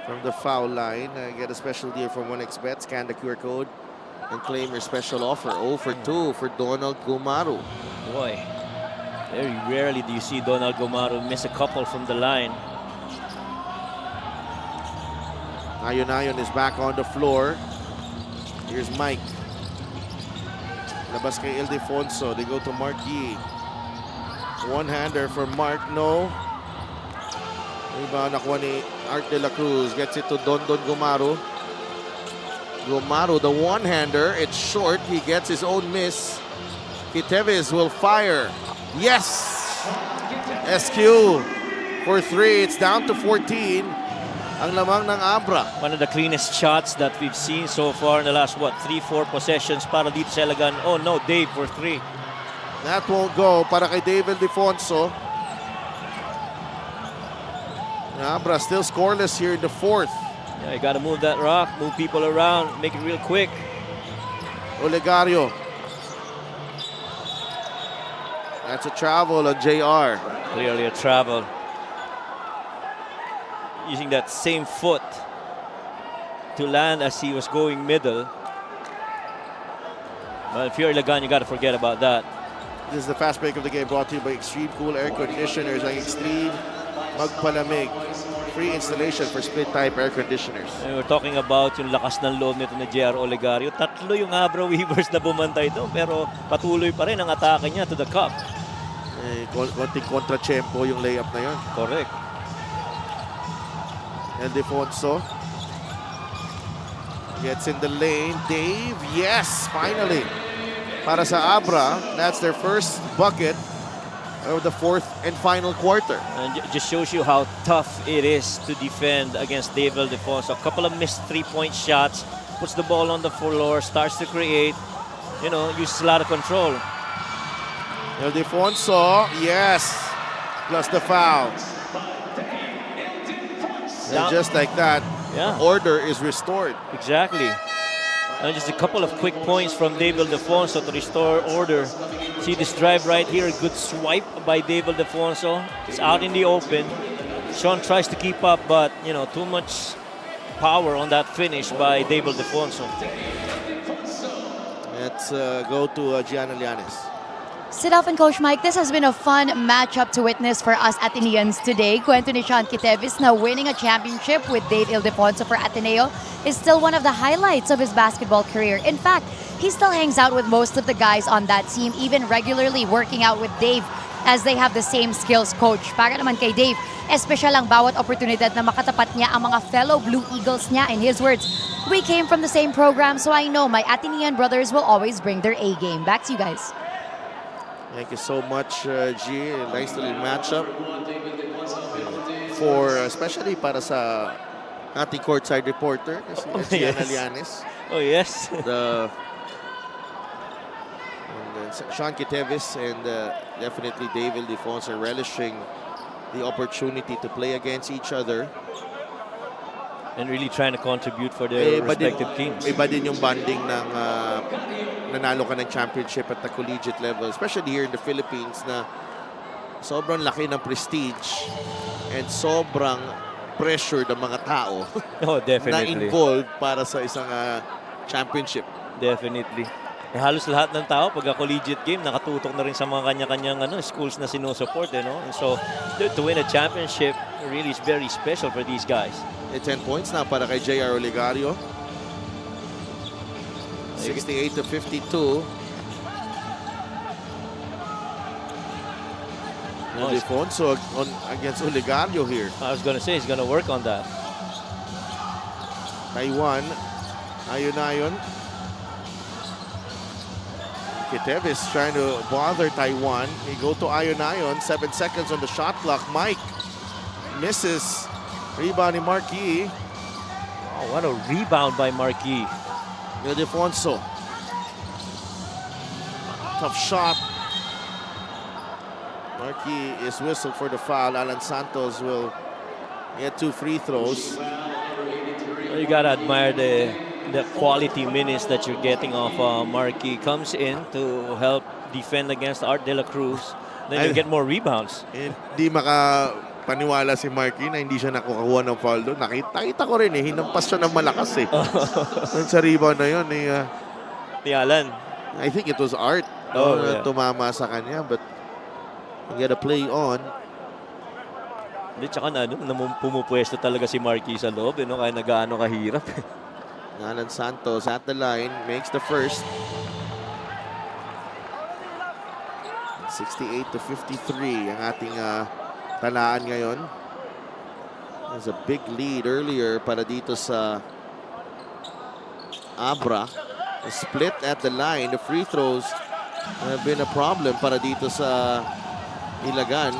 from the foul line. Get a special deal from 1xBet. Scan the QR code and claim your special offer. 0 for 2 for Donald Gumaru. Boy, very rarely do you see Donald Gumaru miss a couple from the line. Ayon is back on the floor. Here's Mike. Labas kay El Defonso. They go to Marquis. One-hander for Mark. No. Rebound nakuha ni Art de la Cruz. Gets it to Dondon Gumaru. Gumaru, the one-hander. It's short. He gets his own miss. Kiteves will fire. Yes! SQ for 3. It's down to 14. Ang lamang ng Abra. One of the cleanest shots that we've seen so far in the last, 3-4 possessions para dito sa Ilagan. Oh no, Dave for 3. That won't go para kay David Defonso. Abra still scoreless here in the fourth. Yeah, you got to move that rock, move people around, make it real quick. Olegario. That's a travel on JR. Clearly a travel. Using that same foot to land as he was going middle. Well, if you're Ilagan, you got to forget about that. This is the fast break of the game brought to you by Extreme Cool Air Conditioners like Extreme Magpalamig. Free installation for split-type air conditioners. And we're talking about yung lakas ng loob nito na J.R. Olegario. Tatlo yung Abra Weavers na bumantay doon, pero patuloy pa rin ang atake niya to the cup. Konting kontra-tempo yung layup na yun. Correct. El Defonso gets in the lane. Dave, yes, finally. Para sa Abra, that's their first bucket. of the fourth and final quarter. And just shows you how tough it is to defend against Dave Ildefonso. A couple of missed three-point shots, puts the ball on the floor, starts to create, uses a lot of control. Ildefonso, yes, plus the foul. And just like that, order is restored. Exactly. And just a couple of quick points from Dave Ildefonso to restore order. See this drive right here, a good swipe by Dave Ildefonso. It's out in the open. Sean tries to keep up, but too much power on that finish by Dave Ildefonso. Let's go to Gianna Llanes. Sidolf and Coach Mike, this has been a fun matchup to witness for us Ateneans today. Kwento ni Sean Kitevis na winning a championship with Dave Ildefonso for Ateneo is still one of the highlights of his basketball career. In fact, he still hangs out with most of the guys on that team, even regularly working out with Dave as they have the same skills coach. Para naman kay Dave, espesyal ang bawat oportunidad na makatapat niya ang mga fellow Blue Eagles niya. In his words, we came from the same program, so I know my Atenean brothers will always bring their A game. Back to you guys. Thank you so much, G. Nice little matchup. Especially para sa ating courtside reporter, si Gianna Llanes. Oh, yes. Sean Kitevis and definitely Dave Ildefonso relishing the opportunity to play against each other. And really trying to contribute for their respective teams. Iba din yung bonding ng nanalo ka ng championship at the collegiate level, especially here in the Philippines, na sobrang laki ng prestige and sobrang pressured ang mga tao na involved para sa isang championship. Definitely. Halos lahat ng tao pagka collegiate game nakatutok na rin sa mga kanya-kanyang schools na sinusupport, And so to win a championship really is very special for these guys. 10 points na para kay JR Oligario. 68-52. Ildefonso against Oligario here. I was going to say he's going to work on that. Taiwan, ayon. Kitevis trying to bother Taiwan. He go to ayon. 7 seconds on the shot clock. Mike misses. Rebound ni Marquis. Oh, what a rebound by Marquis. Ildefonso. Tough shot. Marquis is whistled for the foul. Alan Santos will get 2 free throws. You gotta admire the quality minutes that you're getting off Marquis. Comes in to help defend against Art De La Cruz. Then you get more rebounds. Hindi makapaniwala si Marquis na hindi siya nakukuha ng foul doon. Nakita ko rin hinampas siya ng malakas sa rebound na yun ni Alan. I think it was Art tumama sa kanya, but you gotta play on. Tsaka pumupwesto talaga si Marquis sa loob, kaya nagaano kahirap. Alan Santos at the line, makes the first. 68-53 ang ating talaan ngayon. There's a big lead earlier para dito sa Abra. A split at the line. The free throws have been a problem para dito sa Ilagan.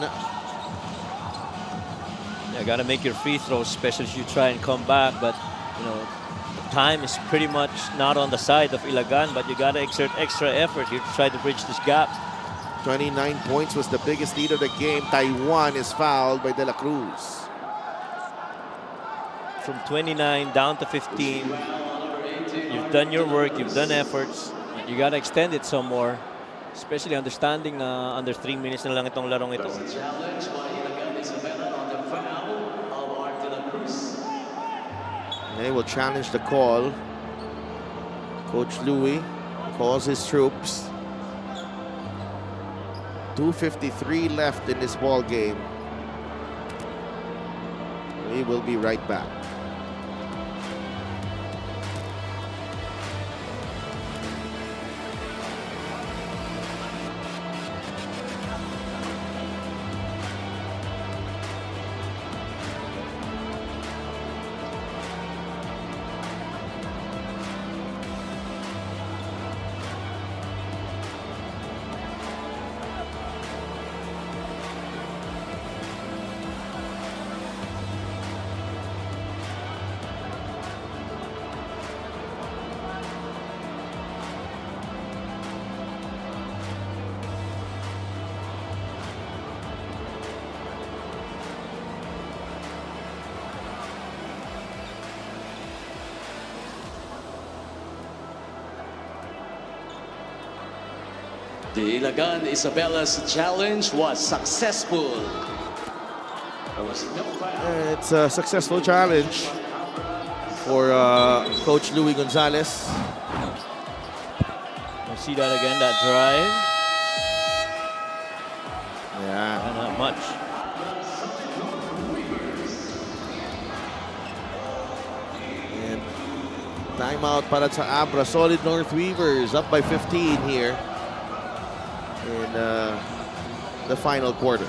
You gotta make your free throws, especially if you try and come back. But time is pretty much not on the side of Ilagan, but you gotta exert extra effort here to try to bridge this gap. 29 points was the biggest lead of the game. Taiwan is fouled by De La Cruz. From 29 down to 15. You've done your work, you've done efforts. You gotta extend it some more. Especially understanding na under 3 minutes na lang itong larong ito. They will challenge the call. Coach Louis calls his troops. 2:53 left in this ball game. We will be right back. The Ilagan Isabella's challenge was successful. It's a successful challenge for Coach Louis Gonzalez. You see that again, that drive? Yeah. Not much. And timeout para sa Abra. Solid North Weavers up by 15 here in the final quarter.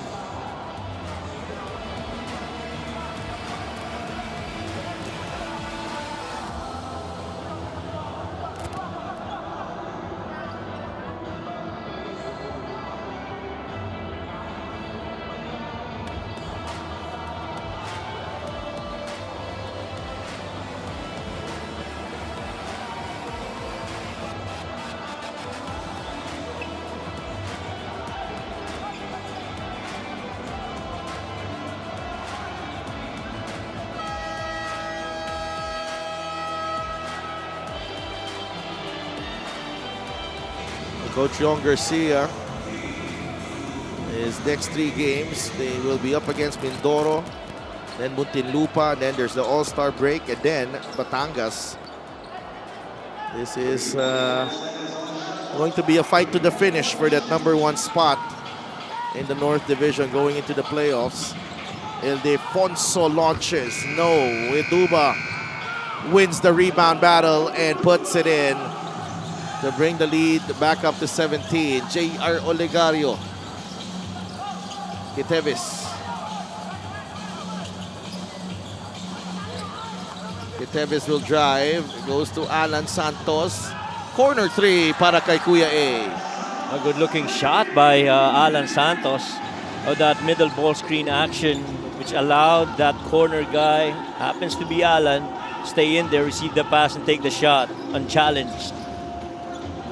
Coach Yon Garcia, his next 3 games, they will be up against Mindoro, then Muntinlupa, then there's the All-Star break, and then Batangas. This is going to be a fight to the finish for that #1 spot in the North Division going into the playoffs. Ildefonso launches. No, Eduba wins the rebound battle and puts it in to bring the lead back up to 17. J.R. Olegario. Kitevis. Kitevis will drive. Goes to Alan Santos. Corner 3 para kay Kuya A. A good-looking shot by Alan Santos of that middle ball screen action, which allowed that corner guy, happens to be Alan, stay in there, receive the pass, and take the shot unchallenged.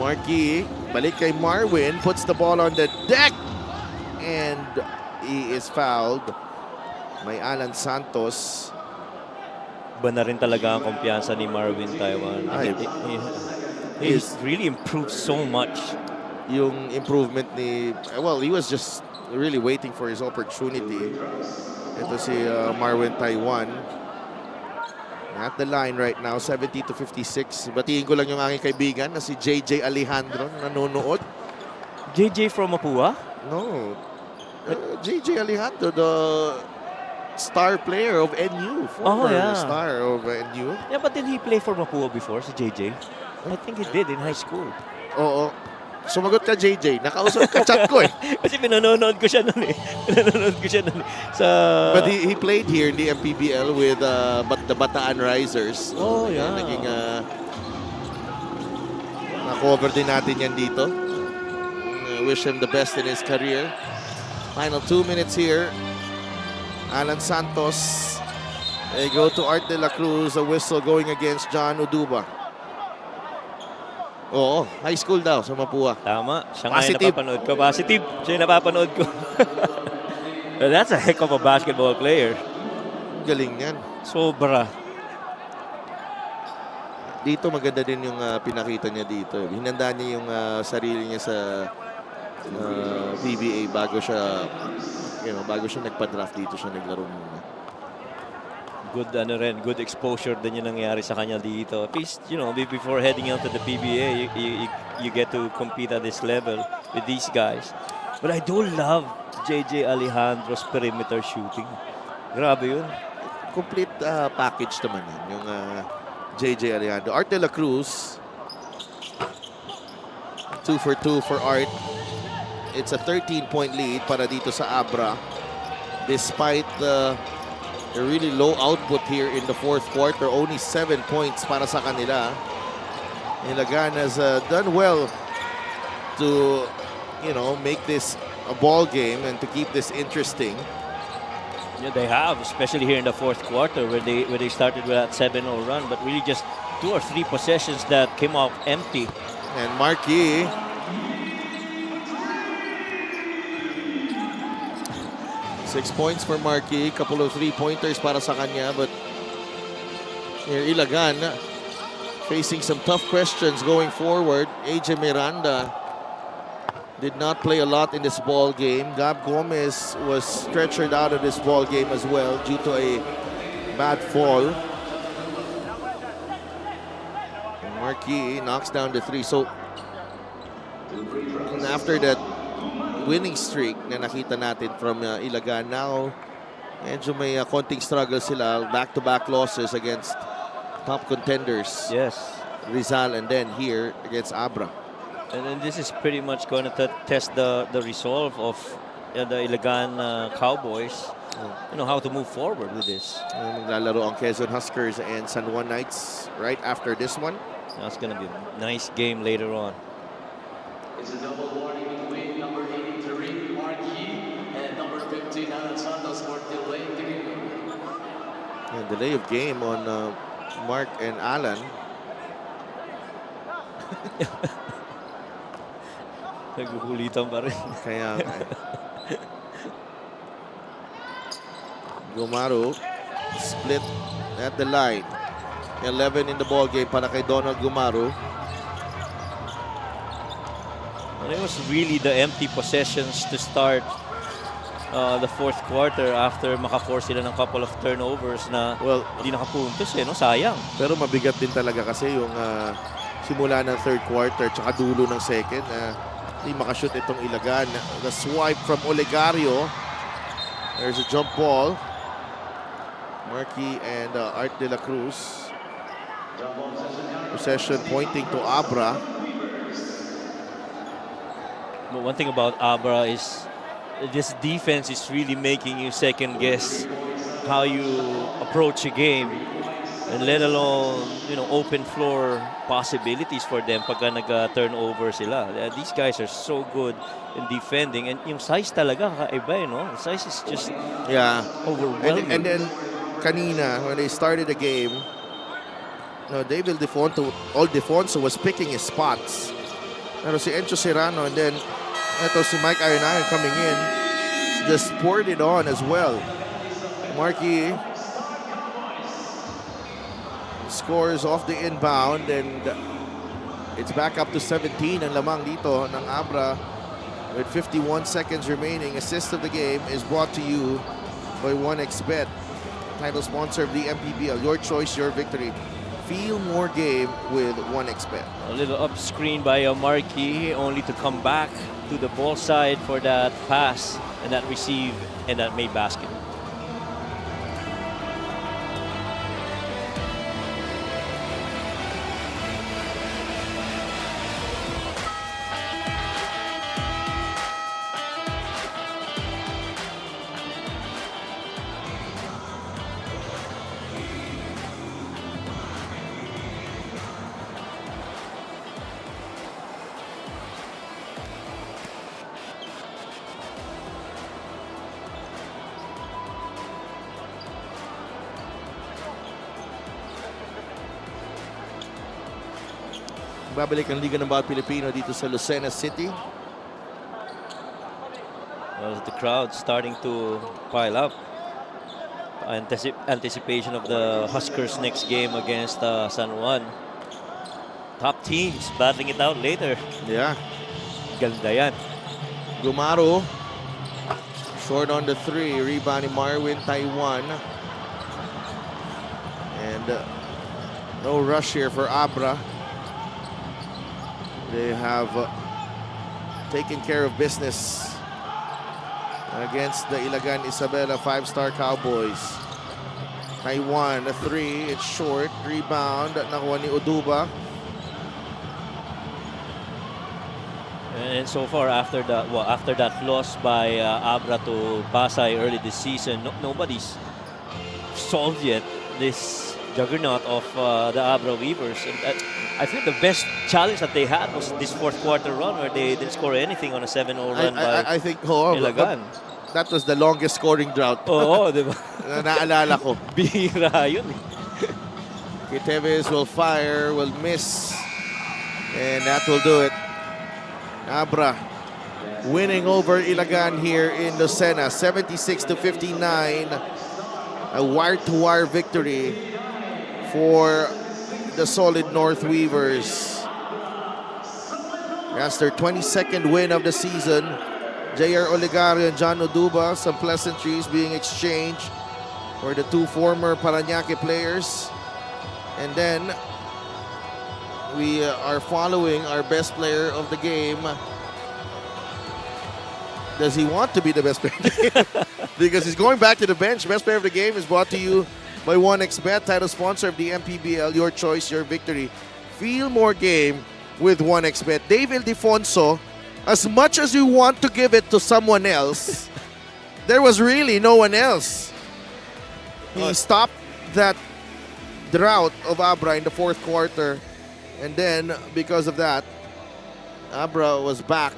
Marquis, balik kay Marwin, puts the ball on the deck, and he is fouled. May Alan Santos. Iba na rin talaga ang kumpiyansa ni Marvin Taiwan. Ay. He's really improved so much. Yung improvement ni, well, he was just really waiting for his opportunity. Ito si Marwin Taiwan. At the line right now, 70-56. Batiin ko lang yung aking kaibigan na si JJ Alejandro nanonood. JJ from Mapua? No. JJ Alejandro, the star player of NU. Former star of NU. Yeah, but did he play for Mapua before, si JJ? I think he did in high school. Oo. Sumagot ka, JJ. Nakausap ka, chat ko eh. Kasi pinanonood ko siya nun eh. Sa... But he played here in the MPBL with the Bataan Risers. Oh, yeah. Naging na-cover din natin yan dito. Wish him the best in his career. Final 2 minutes here. Alan Santos. They go to Art de la Cruz. A whistle going against John Uduba. Oo, high school daw sa Mapua. Tama. Siya nga yung napapanood ko. Positive. Siya yung napapanood ko. That's a heck of a basketball player. Galing yan. Sobra. Dito maganda din yung pinakita niya dito. Hinanda niya yung sarili niya sa PBA bago siya nagpa-draft dito siya naglaro muna. Good exposure din yung nangyari sa kanya dito. At least, before heading out to the PBA, you get to compete at this level with these guys. But I do love JJ Alejandro's perimeter shooting. Grabe yun. Complete package naman yun, yung JJ Alejandro. Art de la Cruz. 2 for 2 for Art. It's a 13-point lead para dito sa Abra. Despite the really low output here in the fourth quarter, only 7 points para sa kanila. Ilagan has done well to, make this a ball game and to keep this interesting. Yeah, they have, especially here in the fourth quarter where they started with that 7-0 run, but really just 2 or 3 possessions that came off empty. And Marquis. Six points for Marquis. Couple of 3-pointers para sa kanya. But here Ilagan facing some tough questions going forward. AJ Miranda did not play a lot in this ball game. Gab Gomez was stretchered out of this ball game as well due to a bad fall. And Marquis knocks down the 3. So, and after that winning streak na nakita natin from Ilagan, now medyo may konting struggle sila. Back-to-back losses against top contenders. Yes. Rizal, and then here against Abra. And then this is pretty much going to test the resolve of the Ilagan Cowboys. You know, how to move forward with this. Maglalaro ang Quezon Huskers and San Juan Knights right after this one. That's going to be a nice game later on. It's a double warning between number 83, Marquis, and number 15, Alan Santos for delay the game. And delay of game on Mark and Alan. Naghuhulitan pa rin. Kaya Gumaru split at the line. 11 in the ball game para kay Donald Gumaru. Well, it was really the empty possessions to start the fourth quarter after maka-force sila ng couple of turnovers na hindi nakapuntos no? Sayang. Pero mabigat din talaga kasi yung simula ng third quarter tsaka dulo ng second. Hindi makashoot itong Ilagan. The swipe from Olegario. There's a jump ball. Marquis and Art de la Cruz. Possession pointing to Abra. But one thing about Abra is this defense is really making you second guess how you approach a game, and let alone, you know, open floor possibilities for them pagka nag-turnover sila. These guys are so good in defending, and yung size talaga kakaiba, no? The size is just overwhelming. And then kanina when they started the game, David Defonso was picking his spots. Pero si Encho Serrano and then ito si Mike Ayonayan coming in, just poured it on as well. Marquis scores off the inbound and it's back up to 17 ang lamang dito ng Abra with 51 seconds remaining. Assist of the game is brought to you by 1xBet, title sponsor of the MPBL. Your choice, your victory. Feel more game with 1xBet. A little up screen by Marquis, only to come back to the ball side for that pass and that receive and that made basket. Babalik ang Liga ng Bawat Pilipino dito sa Lucena City. Well, the crowd starting to pile up. Anticipation of the Huskers' next game against San Juan. Top teams battling it out later. Yeah. Ganda yan. Gumaro. Short on the 3. Rebound ni Marwin Taiwan. And no rush here for Abra. They have taken care of business against the Ilagan Isabela 5-star Cowboys. Taiwan, a 3. It's short. Rebound. Nakuha ni Uduba. And so far, after that loss by Abra to Pasay early this season, nobody's solved yet this juggernaut of the Abra Weavers. And I think the best challenge that they had was this fourth quarter run where they didn't score anything on a 7-0 run by Ilagan. That was the longest scoring drought. Oo, di ba? Naalala ko. Bihira yun. Kiteves will fire, will miss. And that will do it. Abra winning over Ilagan here in Lucena, 76-59. A wire-to-wire victory for the solid North Weavers. That's their 22nd win of the season. J.R. Olegario and John Oduba, some pleasantries being exchanged for the two former Parañaque players. And then we are following our best player of the game. Does he want to be the best player of the game? Because he's going back to the bench. Best player of the game is brought to you by 1xBet, title sponsor of the MPBL. Your choice, your victory. Feel more game with 1xBet. Dave Ildefonso, as much as you want to give it to someone else, there was really no one else. He stopped that drought of Abra in the fourth quarter. And then, because of that, Abra was back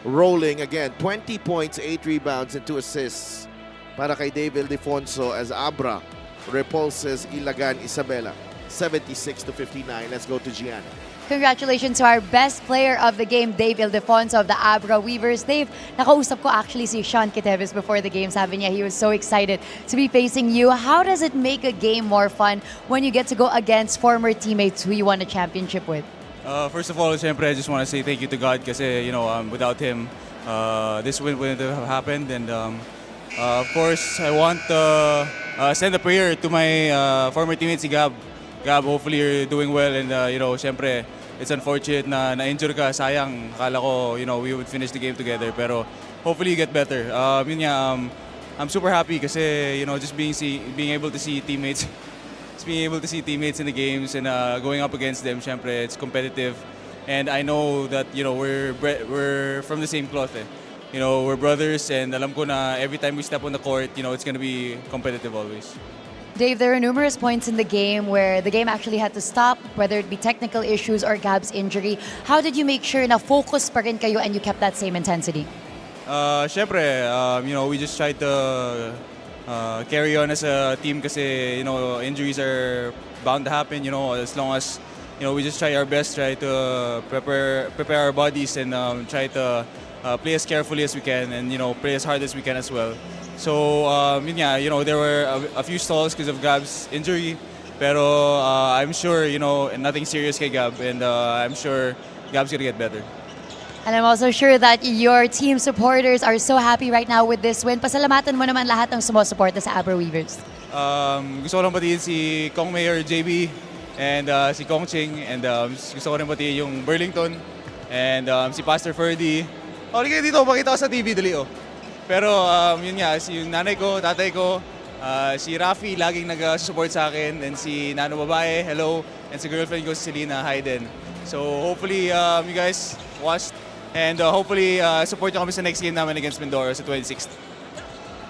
rolling again. 20 points, 8 rebounds, and 2 assists para kay Dave Ildefonso as Abra repulses Ilagan Isabela. 76-59. Let's go to Gianna. Congratulations to our best player of the game, Dave Ildefonso of the Abra Weavers. Dave, nakausap ko actually si Sean Kiteves before the game. Sabi niya he was so excited to be facing you. How does it make a game more fun when you get to go against former teammates who you won a championship with? First of all, siyempre, I just want to say thank you to God kasi, without him, this win wouldn't have happened. And of course, I want to send a prayer to my former teammate, si Gab. Gab, hopefully you're doing well. And, siyempre, it's unfortunate na na-injure ka. Sayang, akala ko, we would finish the game together. Pero hopefully you get better. I'm super happy kasi, just being able to see teammates being able to see teammates in the games and going up against them, syempre, it's competitive. And I know that, we're from the same cloth. We're brothers, and alam ko na every time we step on the court, it's going to be competitive always. Dave, there are numerous points in the game where the game actually had to stop, whether it be technical issues or Gab's injury. How did you make sure na focus pa rin kayo and you kept that same intensity? Syempre, we just tried to carry on as a team kasi, injuries are bound to happen, as long as, we just try our best, try to prepare our bodies and try to play as carefully as we can and, play as hard as we can as well. So, there were a few stalls because of Gab's injury, pero I'm sure, nothing serious kay Gab, and I'm sure Gab's gonna get better. And I'm also sure that your team supporters are so happy right now with this win. Pasalamatan mo naman lahat ng sumusuporta sa Abra Weavers. Gusto ko lang batiin si Kong Mayor JB and si Kong Ching, and gusto ko rin batiin yung Burlington and si Pastor Ferdy. Hindi kayo dito, makita ko sa TV, dali oh. Pero yun nga, yung nanay ko, tatay ko, si Rafi laging nag-support sa akin, and si Nano Babae, hello, and si girlfriend ko si Selena, hi din. So hopefully you guys watched. And hopefully, support nyo kami sa next game namin against Mindoro sa 26th.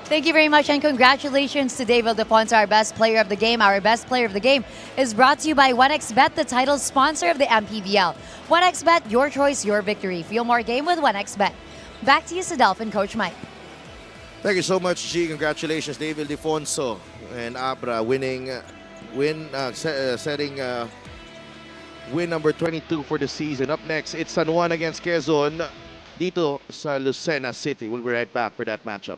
Thank you very much and congratulations to Dave Ildefonso, our best player of the game. Our best player of the game is brought to you by 1xBet, the title sponsor of the MPBL. 1xBet, your choice, your victory. Feel more game with 1xBet. Back to you, Sadolf and Coach Mike. Thank you so much, G. Congratulations, Dave Ildefonso and Abra setting win number 22 for the season. Up next, it's San Juan against Quezon dito sa Lucena City. We'll be right back for that matchup.